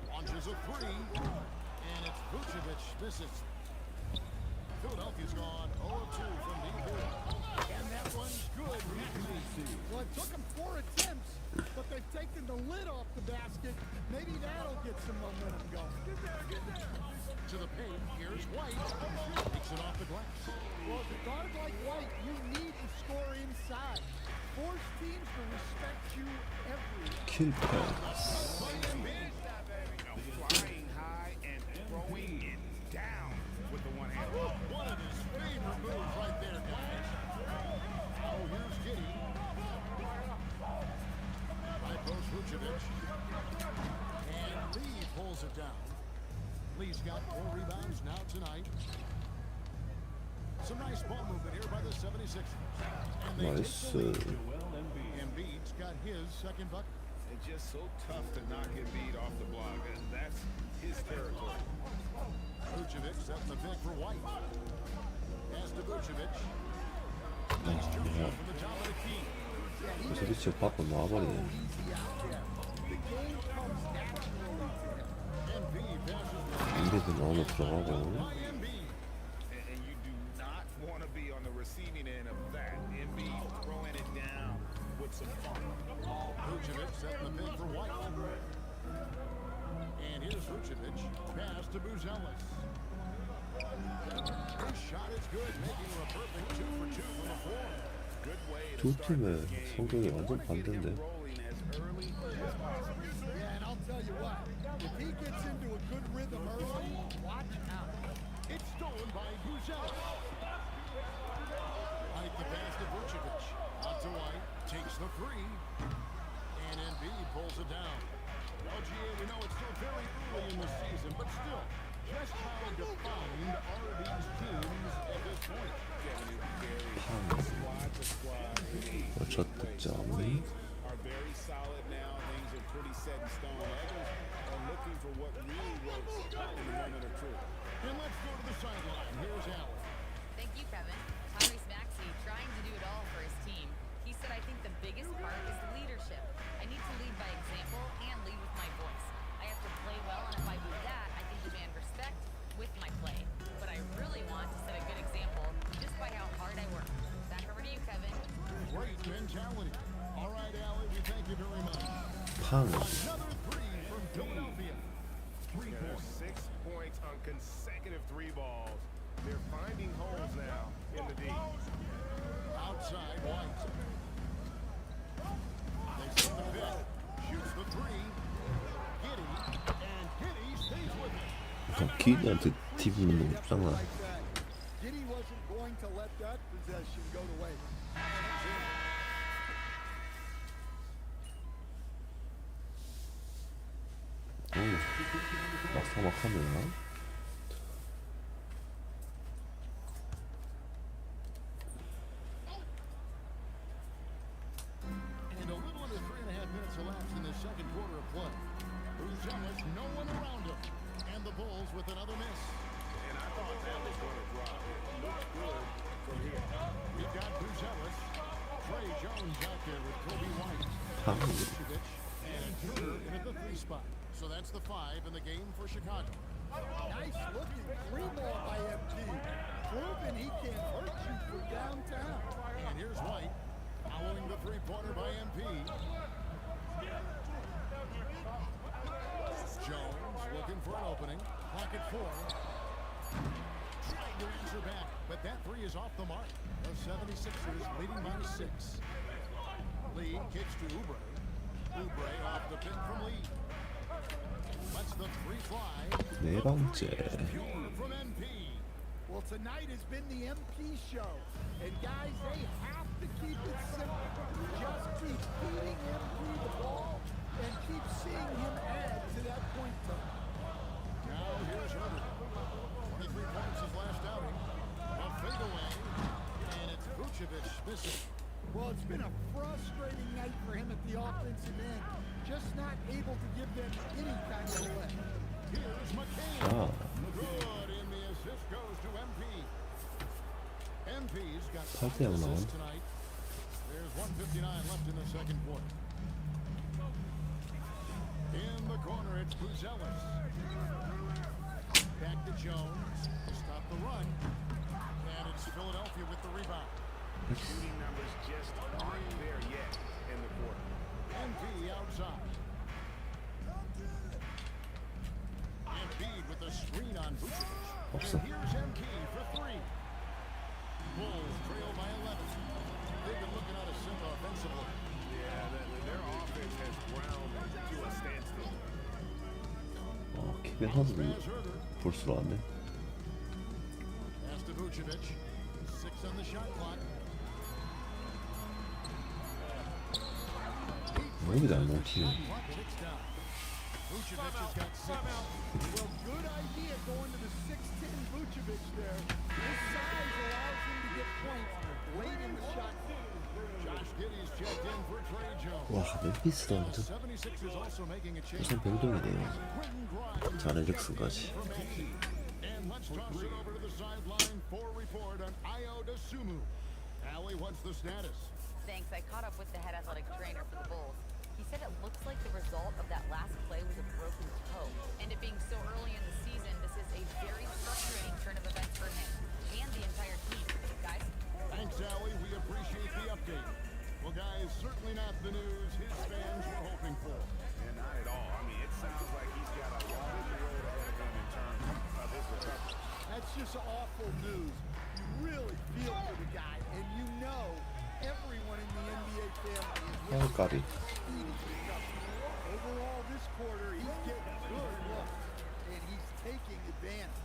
Launches a three. And it's Vucevic misses. Philadelphia's gone 0-2 from deep here. And that one's good. Well, it took them 4 attempts, but they've taken the lid off the basket. Maybe that'll get some momentum going. To the paint, here's White. Takes it off the glass. Well, with a guard like White, you need to score inside. Force teams to respect you everywhere. 킬 패스. Flying high and throwing it down with the one hand. One of his favorite moves right there, guys. Oh, here's Giddey. High post Vucevic. And Lee pulls it down. Lee's got 4 rebounds now tonight. Some nice ball movement here by the 76ers. And they Nice. take the lead. Embiid's got his second bucket. It's just so tough to knock Embiid off the block, and that's his territory. Vucevic setting the pick for White. Pass to Vucevic. Nice jump shot from the top of the key. 그래서 리치 밖으로 나와버리네. The game comes naturally to him. Embiid passes 이래도 너무 들어가고. And you do not want to be on the receiving end of that. Embiid throwing it down Vucevic setting the pick for White. And here's Vucevic. Pass to Buzelis. His shot is good, making him a perfect 2 for 2 from the floor. 두 팀의 성격이 완전 반대인데. Yeah, and I'll tell you what, if he gets into a good rhythm early, watch out. It's stolen by Buzelis. White the pass to Vucevic. Out to White. Takes the three. And Embiid pulls it down. LGA, we know it's still very early in the season, but still, just how defined are these teams at this point? 첫 득점이 Are very solid now. Things are pretty set in stone. Others are looking for what really works in a moment or two. And let's go to the sideline. Here's Allen. Thank you, Kevin. Tyrese Maxey trying to do it all for his team. He said, I think the biggest part is leadership. I need to lead by example and lead with my voice. I have to play well, and if I do that, I can demand respect with my play. But I really want to set a good example just by how hard I work. Back over to you, Kevin. Great mentality. All right, Allie, we thank you very much. 팡. Another three from Philadelphia. 3 There's points. 6 points on consecutive 3 balls. They're finding holes now in the D. Outside White. They set the pick. Shoots the three. Giddey. And Giddey stays with it. 기대한테 TV는 너무 장난. Giddey wasn't going to let that possession go to waste. 막상막하면 And a little under 3.5 minutes elapsed in the second quarter of play. Buzelis, no one around him. And the Bulls with another miss. And I thought that was going to drop. It looked good from here. We've got Buzelis. Trey Jones out there with Kobe White. 팡. Vucevic and Turner in at the 3 spot. So that's the 5 in the game for Chicago. Nice looking three ball by MT. Proving he can hurt you from downtown. And here's White, following the 3-pointer by MP. Jones looking for an opening. Pocket 4. Trying to answer back, but that 3 is off the mark. The 76ers leading by 6. Lee kicks to Oubre. Oubre off the pick from Lee. Lets the 3 fly. 네 번째. Pure from MP. Well, tonight has been the MP show. And guys, they have to keep it simple. Just keep feeding MP the ball and keep seeing him add to that point total. Now here's Herder. 23 points his last outing. A fadeaway. And it's Vucevic missing. Well, it's been a frustrating night for him at the offensive end. Just not able to give them any kind of lift. Here's McCain. 아, Good, and the assist goes to MP. MP's got 8대 0 나온. assists tonight. There's 1:59 left in the second quarter. In the corner, it's Buzelis. Back to Jones to stop the run. And it's Philadelphia with the rebound. Shooting numbers just aren't there yet in the quarter. MP outside. Embiid with the screen on Vucevic. 없어. And here's MP for 3. Bulls trail by 11. They've been looking out of sync offensively. Yeah, their offense has ground to a standstill. 케빈 허드를 볼 수로 왔네. Pass to Vucevic. 6 on the shot clock. 너무 잘 먹히네. Vucevic has got 6. Well, good idea going to the 6'10 Vucevic there. His size allows him to get points late in the shot. Josh Giddey's checked in for Trey Jones. 와, 멤피스도 완전 76ers also making a change. 우선 병동이네요. Quentin Grimes 자네 잭슨까지. from 8. And let's toss it over to the sideline for a report on Ayo Dosunmu. Allie, what's the status? Thanks. I caught up with the head athletic trainer for the Bulls. He said it looks like the result of that last play was a broken toe. And it being so early in the season, this is a very frustrating turn of events for him and the entire team. Guys? Thanks, Allie. We appreciate the update. Well, guys, certainly not this awful news, you really feel for the guy, and you know everyone in the NBA family is with 까비. speedy recovery. Overall, this quarter, he's getting good looks, and he's taking advantage.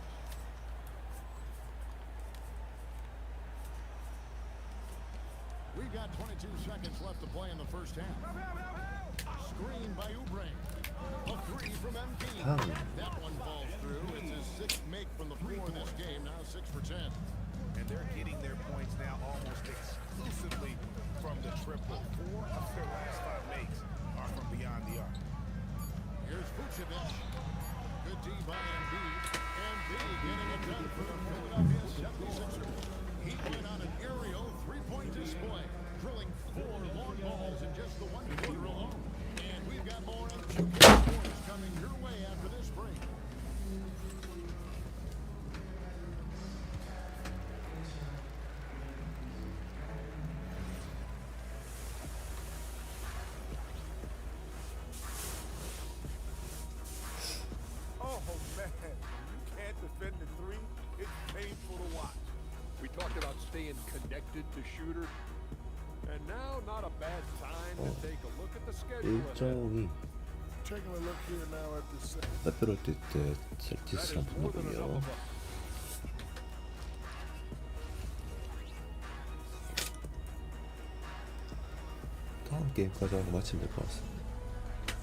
We've got 22 seconds left to play in the first half. Screen by Oubre. A three from MP. That one falls through. It's his sixth make from the floor this game. Now 6 for 10. And they're getting their points now almost exclusively from the triple. 4 of their last 5 makes are from beyond the arc. Here's Vucevic. Good D by Embiid. Embiid getting it done for the Philadelphia 76ers. He went on an aerial three-point display, drilling 4 long balls in just the 1 quarter alone. And we've got more on 2K scores coming your way after this break. Oh, man. You can't defend the three. It's painful to watch. We talked about staying connected to shooters. And now, not a bad time to take a look at the schedule. 일정이 Taking a look here now at the set. 빼빼로 뛸 때 셀티스랑 붙는군요. 다음 게임까지 하고 마치면 될 것 같습니다.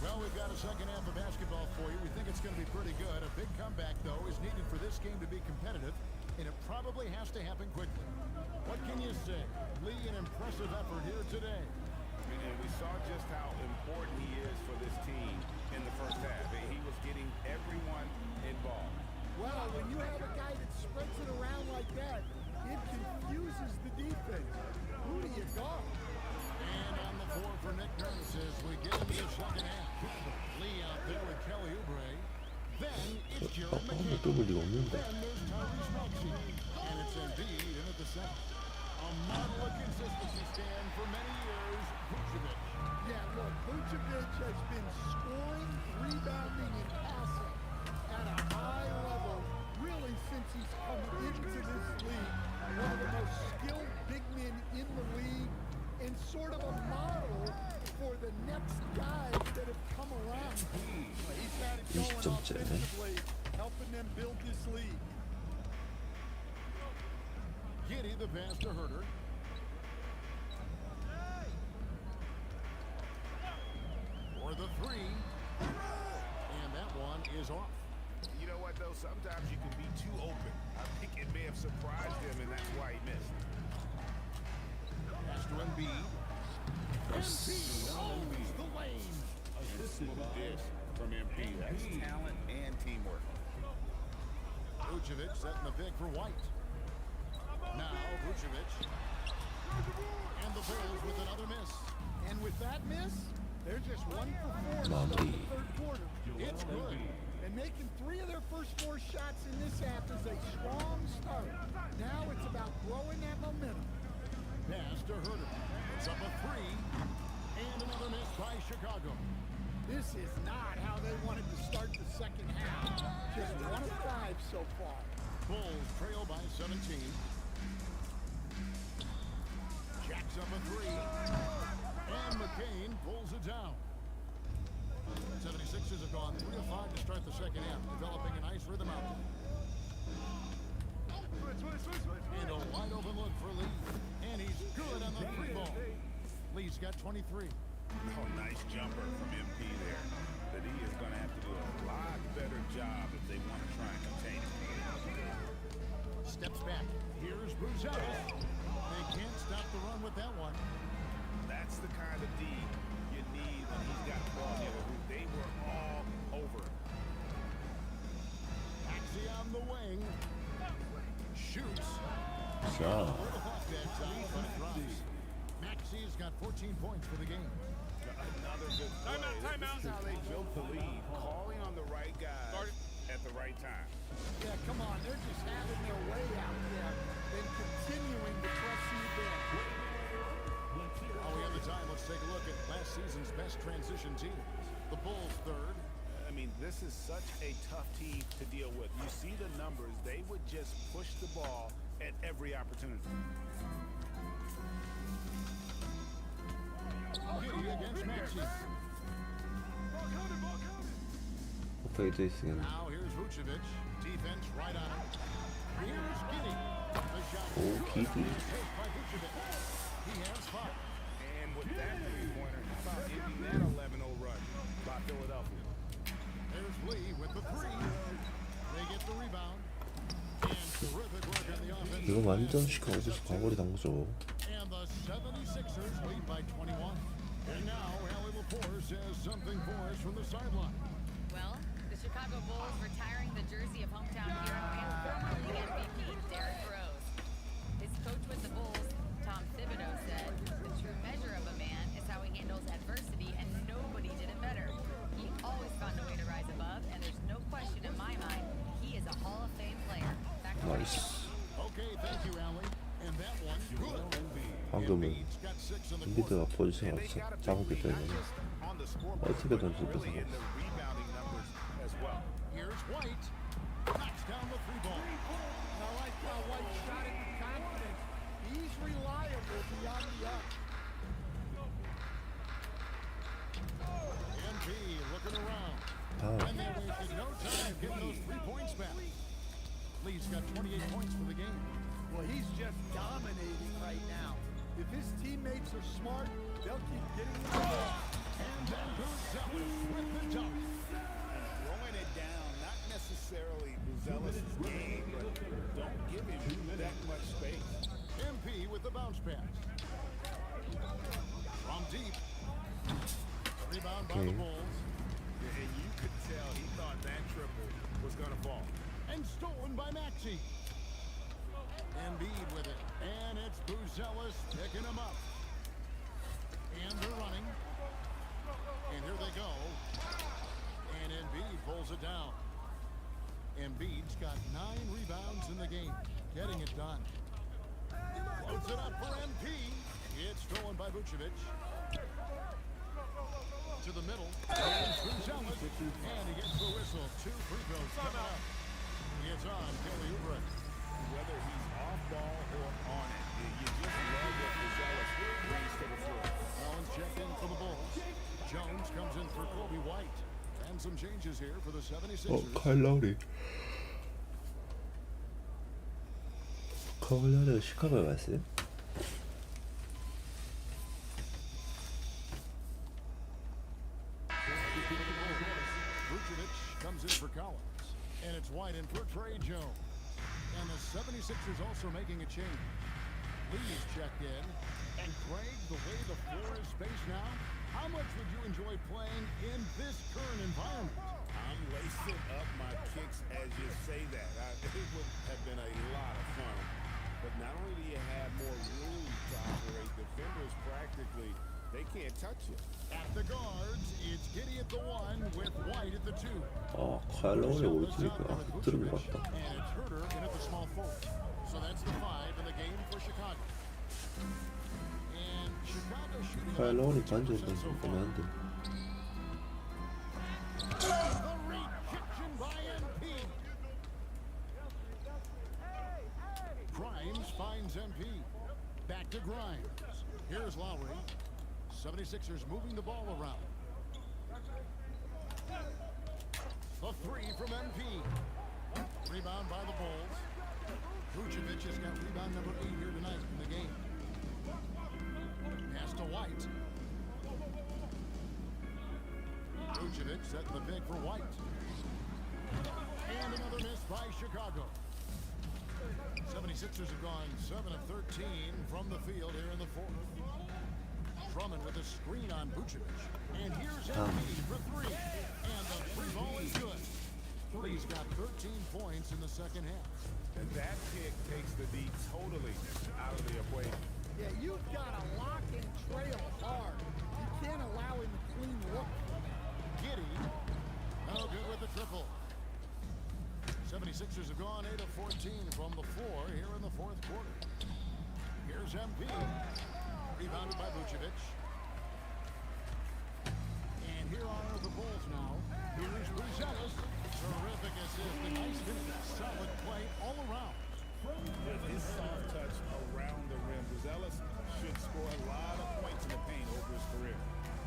Well, we've got a second half of basketball for you. We think it's going to be pretty good. A big comeback, though, is needed for this game to be competitive, and it probably has to happen quickly. What can you say? Lee, an impressive effort here today. And we saw just how important he is for this team in the first half. He was getting everyone involved. Well, when you have a guy that spreads it around like that, it confuses the defense. Who do you guard? And on the floor for Nick Nurse as we get into the second half. Lee out there with Kelly Oubre. Then it's Jared McCain. 뚫을 리가 없는데. Then there's Tyrese Maxey. And it's Embiid in at the center. A model of consistency stand for many years, Vucevic. Yeah, look, Vucevic has been scoring, rebounding, and passing at a high level really since he's come into this league. One of the most skilled big men in the league and sort of a model for the next guys that have come around. He's had it going 20점째. offensively, helping them build this league. Giddy the pass to Herter. For the three. And that one is off. You know what, though? Sometimes you can be too open. I think it may have surprised him, and that's why he missed. Pass to Embiid. Embiid owns the lane. Smooth dish from MP. That's talent and teamwork. Vucevic setting the pick for White. Now Vucevic. And the Bulls with another miss. And with that miss, they're just 1 for 4 in the third quarter. It's good. And making 3 of their first 4 shots in this half is a strong start. Now it's about growing that momentum. Pass to Herter. It's up a 3. And another miss by Chicago. This is not how they wanted to start the second half. Just 1 of 5 so far. Bulls trail by 17. Jacks up a 3. And McCain pulls it down. 76ers have gone 3 of 5 to start the second half, developing a nice rhythm out there. And a wide open look for Lee. And he's good on the 3 ball. Lee's got 23. Oh, nice jumper from MP there. But he is going to have to do a lot better job if they want to try and contain him. Steps back. Here's Bruzelis. They can't stop the run with that one. That's the kind of D you need when he's got the ball near the hoop. They were all over him. Maxey on the wing. Shoots. 자, Maxey's got 14 points for the game. Another good play. This is how they built the lead. Calling on the right guy at the right time. Yeah, come on. They're just having their way out there and continuing to press you down. Oh, we have the time. Let's take a look at last season's best transition team. The Bulls third, I mean, this is such a tough team to deal with. You see the numbers, they would just push the ball at every opportunity. Giddy against Maxey. 페이드 있으면 Now here's Vucevic. Defense right on it. Here's Giddy. The shot. 오 기디. Take by Vucevic. He has 5. And with that three-pointer, how about ending that 11-0 run by Philadelphia? There's Lee with the 3. They get the rebound. And terrific work on the offense. 이거 완전 시카고에서 과거리 당구죠. And the 76ers lead by 21. And now Allie Laporte says something for us from the sideline. Well, the Chicago Bulls retiring the jersey of hometown hero and former league MVP Derrick Rose. His coach with the Bulls, Tom Thibodeau, said, "The true measure of a man is how he handles adversity, and nobody did it better. He always found a way to rise above, and there's no question in my mind he is a Hall of Fame player." Back to 나이스. Okay, thank you, Allie. And that one, good. 방금은 Embiid's got 6 on the court. 인비드가 포지션이 And they got to 작았기 be 때문에 not just on the scoreboard, 어떻게 but 던질까 really in 생각. the rebounding numbers as well. Here's White. Knocks down the 3 ball. And I like how White shot it with confidence. He's reliable beyond the arc. MP looking around. 다음 And they wasted no time getting those 3 points back. Lee's got 28 points for the game. Well, he's just dominating right now. If his teammates are smart, they'll keep getting the ball. And then Buzelis with the dunk. Throwing it down, not necessarily Buzelis' game, but don't give him that much space. MP with the bounce pass. From deep. Rebound by the Okay. Bulls. And you could tell he thought that triple was going to fall. And stolen by Maxey. Embiid with it. And it's Buzelis picking him up. And they're running. And here they go. And Embiid pulls it down. Embiid's got 9 rebounds in the game. Getting it done. Loads it up for MP. It's stolen by Vucevic. To the middle. And Buzelis. And he gets the whistle. 2 free throws coming up. It's on Kelly Oubre. Whether he's off ball or on it, you just love what Buzelis brings to the floor. Allen's checked in for the Bulls. Jones comes in for Kobe White. And some changes here for the 76ers. 카일 라우리. 카일 라우리가 시카고에 갔어요? Vucevic comes in for Collins. And it's White in for Trey Jones. And the 76ers also making a change. Lee's checked in. And Craig, the way the floor is spaced now, how much would you enjoy playing in this current environment? I'm lacing up my kicks as you say that. It would have been a lot of fun. But not only do you have more room to operate, defenders practically, they can't touch you. At the guards, it's Giddy at the 1 with White at the 2. 아 카일 라우리 올지니까 들은 것 같다. And it's Herter in at the small forward. So that's the 5 in the game for Chicago. And Chicago shooting 카일 라우리 about 반지를 40% so 보면 far. 안 돼. The rejection by MP. Grimes finds MP. Back to Grimes. Here's Lowry. 76ers moving the ball around. The 3 from MP. Rebound by the Bulls. Vucevic has got rebound number 8 here tonight in the game. Pass to White. Vucevic setting the pick for White. And another miss by Chicago. 76ers have gone 7 of 13 from the field here in the 4th. Drummond with a screen on Vucevic. And here's Embiid for 3. And the 3 ball is good. Lee's got 13 points in the second half. And that kick takes the D totally out of the equation. Yeah, you've got to lock and trail hard. You can't allow him to clean look. Giddy. No good with the triple. 76ers have gone 8 of 14 from the floor here in the 4th quarter. Here's MP. Rebounded by Vucevic. And here are the Bulls now. Here's Buzelis. Terrific assist. A nice finish. Solid play all around. With his soft touch around the rim, Buzelis should score a lot of points in the paint over his career.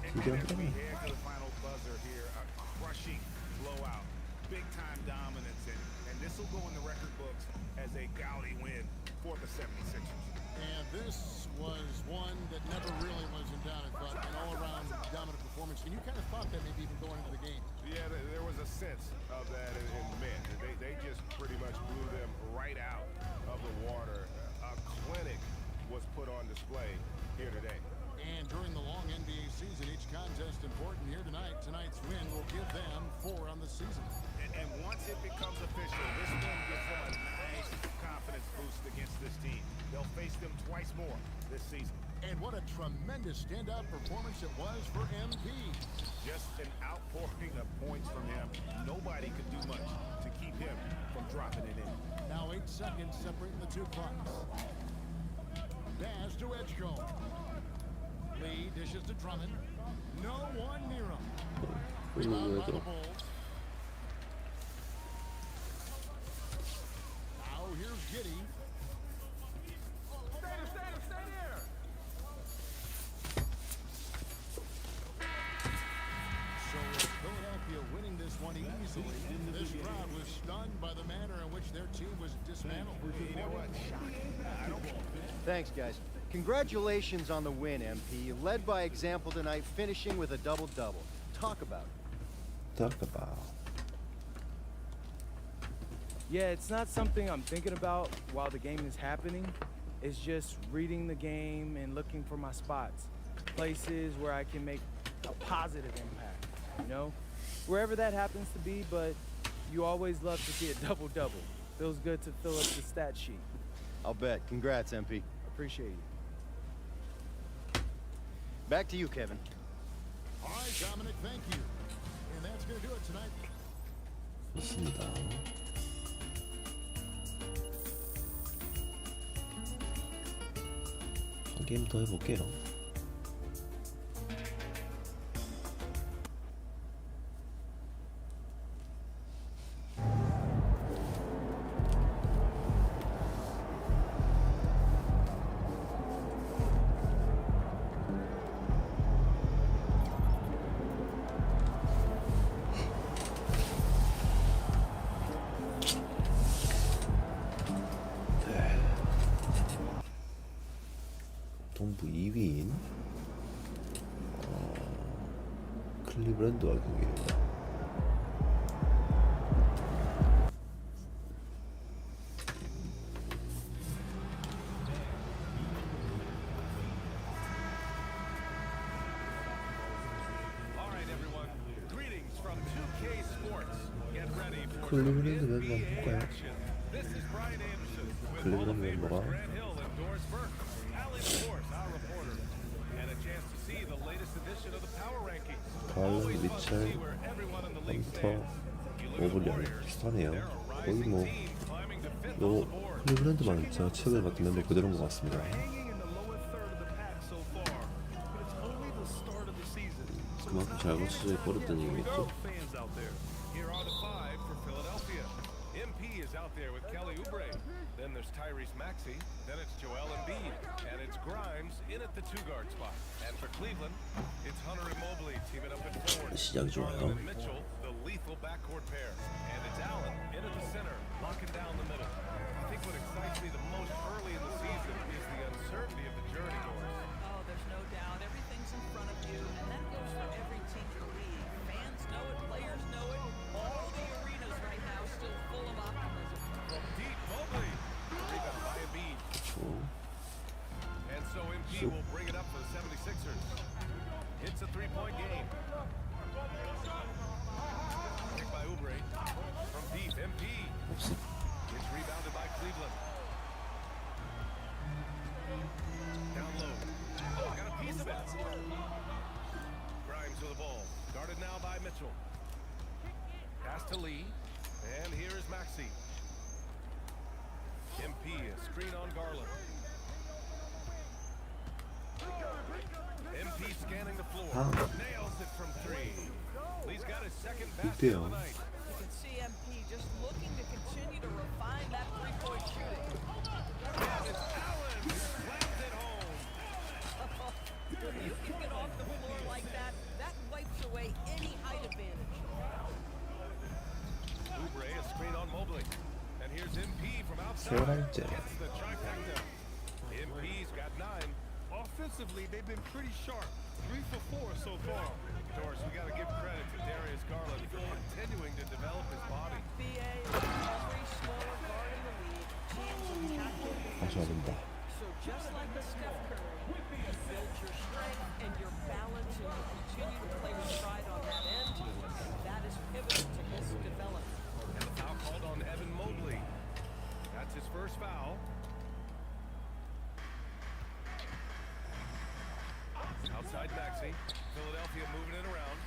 And as we head to the final buzzer here, a crushing blowout, big-time dominance, and this will go in the record books as a gaudy win for the 76ers. And this was one that never really was in doubt, I thought. An all-around dominant performance. And you kind of thought that maybe even going into the game. Yeah, there was a sense of that in men. They just pretty much blew them right out of the water. A clinic was put on display here today. And during the long NBA season, each contest important here tonight. Tonight's win will give them 4 on the season. And once it becomes official, this win gives them a nice confidence boost against this team. They'll face them twice more this season. And what a tremendous standout performance it was for MP. Just an outpouring of points from him. Nobody could do much to keep him from dropping it in. Now 8 seconds separating the two clocks. Dash to Edgecombe. Lee dishes to Drummond. No one near him. Rebound by the Bulls. Now here's Giddey. Stay there! So Philadelphia winning this one easily. This crowd was stunned by the manner in which their team was dismantled. You know what? Thanks, guys. Congratulations on the win, MP. You led by example tonight, finishing with a double-double. Talk about it. Talk about. Yeah, it's not something I'm thinking about while the game is happening. It's just reading the game and looking for my spots. Places where I can make a positive impact, you know? Wherever that happens to be, but you always love to see a double-double. Feels good to fill up the stat sheet. I'll bet. Congrats, MP. Appreciate you. Back to you, Kevin. All right, Dominic, thank you. And that's going to do it tonight. 좋습니다. 한 게임 더 해볼게요. 동부 2위인 클리브랜드와 경기입니다. 클리브랜드 멤버 한번 볼까요? 클리브랜드 멤버가 갈런, 미첼, 헌터, 오블리안 비슷하네요. 거의 뭐 클리브랜드만 제가 최근에 봤던 멤버 그대로인 것 같습니다. 그만큼 잘 거쳐져 버렸다는 얘기겠죠? Then there's Tyrese Maxey, then it's Joel Embiid, and it's Grimes in at the 2-guard spot. And for Cleveland, it's Hunter and Mobley teaming up at forward. 시작이 좋아요. Garland and Mitchell, the lethal backcourt pair. And it's Allen in at the center, locking down the middle. I think what excites me the most early in the season is the uncertainty of the journey, Doris. Oh, there's no doubt. Everything's in front of you, and that goes for every team in the league. Fans know it, players know it. All the arenas right now still full of optimism. From deep, Mobley. Rebound by Embiid. And so MP will bring it up for the 76ers. It's a 3-point game. Kick by Oubre. From deep, MP. It's rebounded by Cleveland. Down low. Oh, got a piece of it. Grimes with the ball. Guarded now by Mitchell. Pass to Lee. And here is Maxey. MP, a screen on Garland. MP scanning the floor. Nails it from 3. he's got his second basket of 이때요. the night. You can see MP just looking to continue to refine that three-point shooting. And it's Allen who slams it home. When you can get off the floor like that, that wipes away any height advantage. Oubre, a screen on Mobley. And here's MP from outside. 세 번째. Gets the trifecta. MP's got 9. Offensively, they've been pretty sharp. 3 for 4 so far. Doris, we got to give credit to Darius Garland for continuing to develop his body. BA is every smaller guard in the league. Teams attack your 다시 와야 된다. So just like the Steph Curry, you build your strength and your balance and you continue to play with pride on that end. That is pivotal to his development. And the foul called on Evan Mobley. That's his first foul. Outside Maxey. Philadelphia moving it around.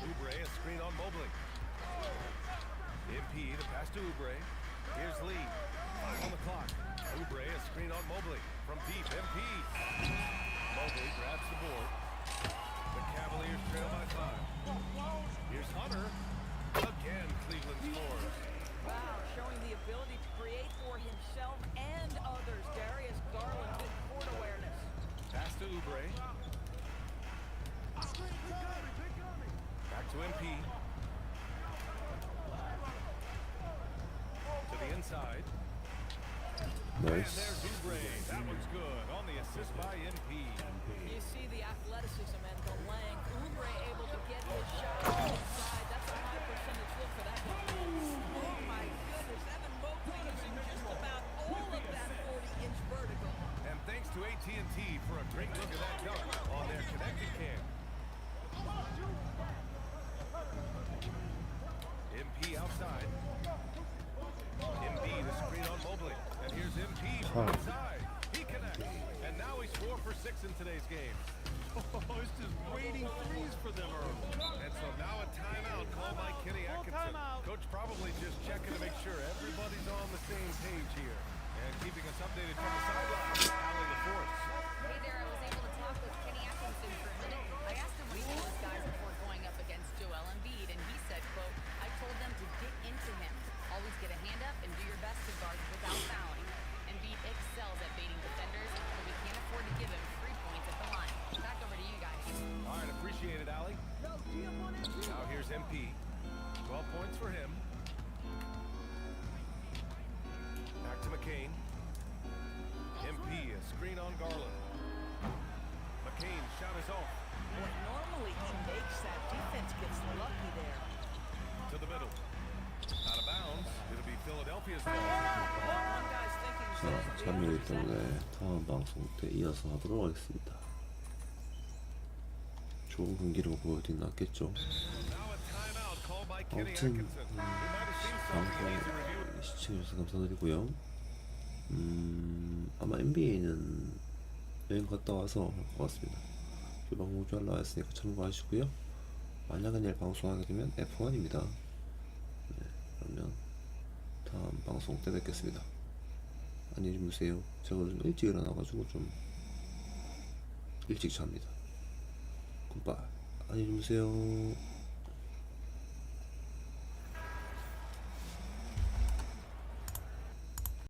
Oubre, a screen on Mobley. MP, the pass to Oubre. Here's Lee. 5 on the clock. Oubre, a screen on Mobley. From deep, MP. Mobley grabs the board. The Cavaliers trail by 5. Here's Hunter. Again, Cleveland scores. Wow, showing the ability to create for himself and others. Darius Garland with court awareness. Pass to Oubre. Back to MP. To the inside. And 나이스. there's Oubre. That one's good. On the assist by MP. You see the athleticism and the length. Oubre able to get his shot inside. That's a high percentage look for that one. Oh my goodness, Evan Mobley using just about all of that 40-inch vertical. And thanks to AT&T for a great look at that dunk on their connected cam. MP outside. MP the screen on Mobley. And here's MP from inside. He connects. And now he's 4 for 6 in today's game. Oh, it's just waiting threes for them early. And so now a timeout called by Kenny Atkinson. Coach probably just checking to make sure everybody's on the same page here. And keeping us updated from the sideline, Allie LaForce. Hey there, I was able to talk with Kenny Atkinson for a minute. I asked him what he told his guys before going up against Joel Embiid, and he said, quote, I told them to get into him. Always get a hand up and do your best to guard without fouling. Embiid excels at baiting defenders, so we can't afford to give him 3 points at the line. Back over to you guys. All right, appreciate it, Allie. Now here's MP. 12 points for him. Back to McCain. MP, a screen on Garland. McCain, shot is off. Boy, normally he makes that. Defense gets lucky there. To the middle. Out of bounds. It'll be Philadelphia's ball. Well, one guy's thinking 자, 잠이기 때문에 다음 방송 때 이어서 하도록 하겠습니다. 좋은 경기로 보여드린 낫겠죠. 아무튼 방송 시청해주셔서 감사드리고요. 아마 NBA는 여행 갔다 와서 할 것 같습니다. 휴방 모주 하려 했으니까 참고하시고요. 만약에 내일 방송하게 되면 F1입니다. 네, 그러면 다음 방송 때 뵙겠습니다. 안녕히 주무세요. 제가 좀 일찍 일어나가지고 좀 일찍 잡니다. 굿바이. 안녕히 주무세요.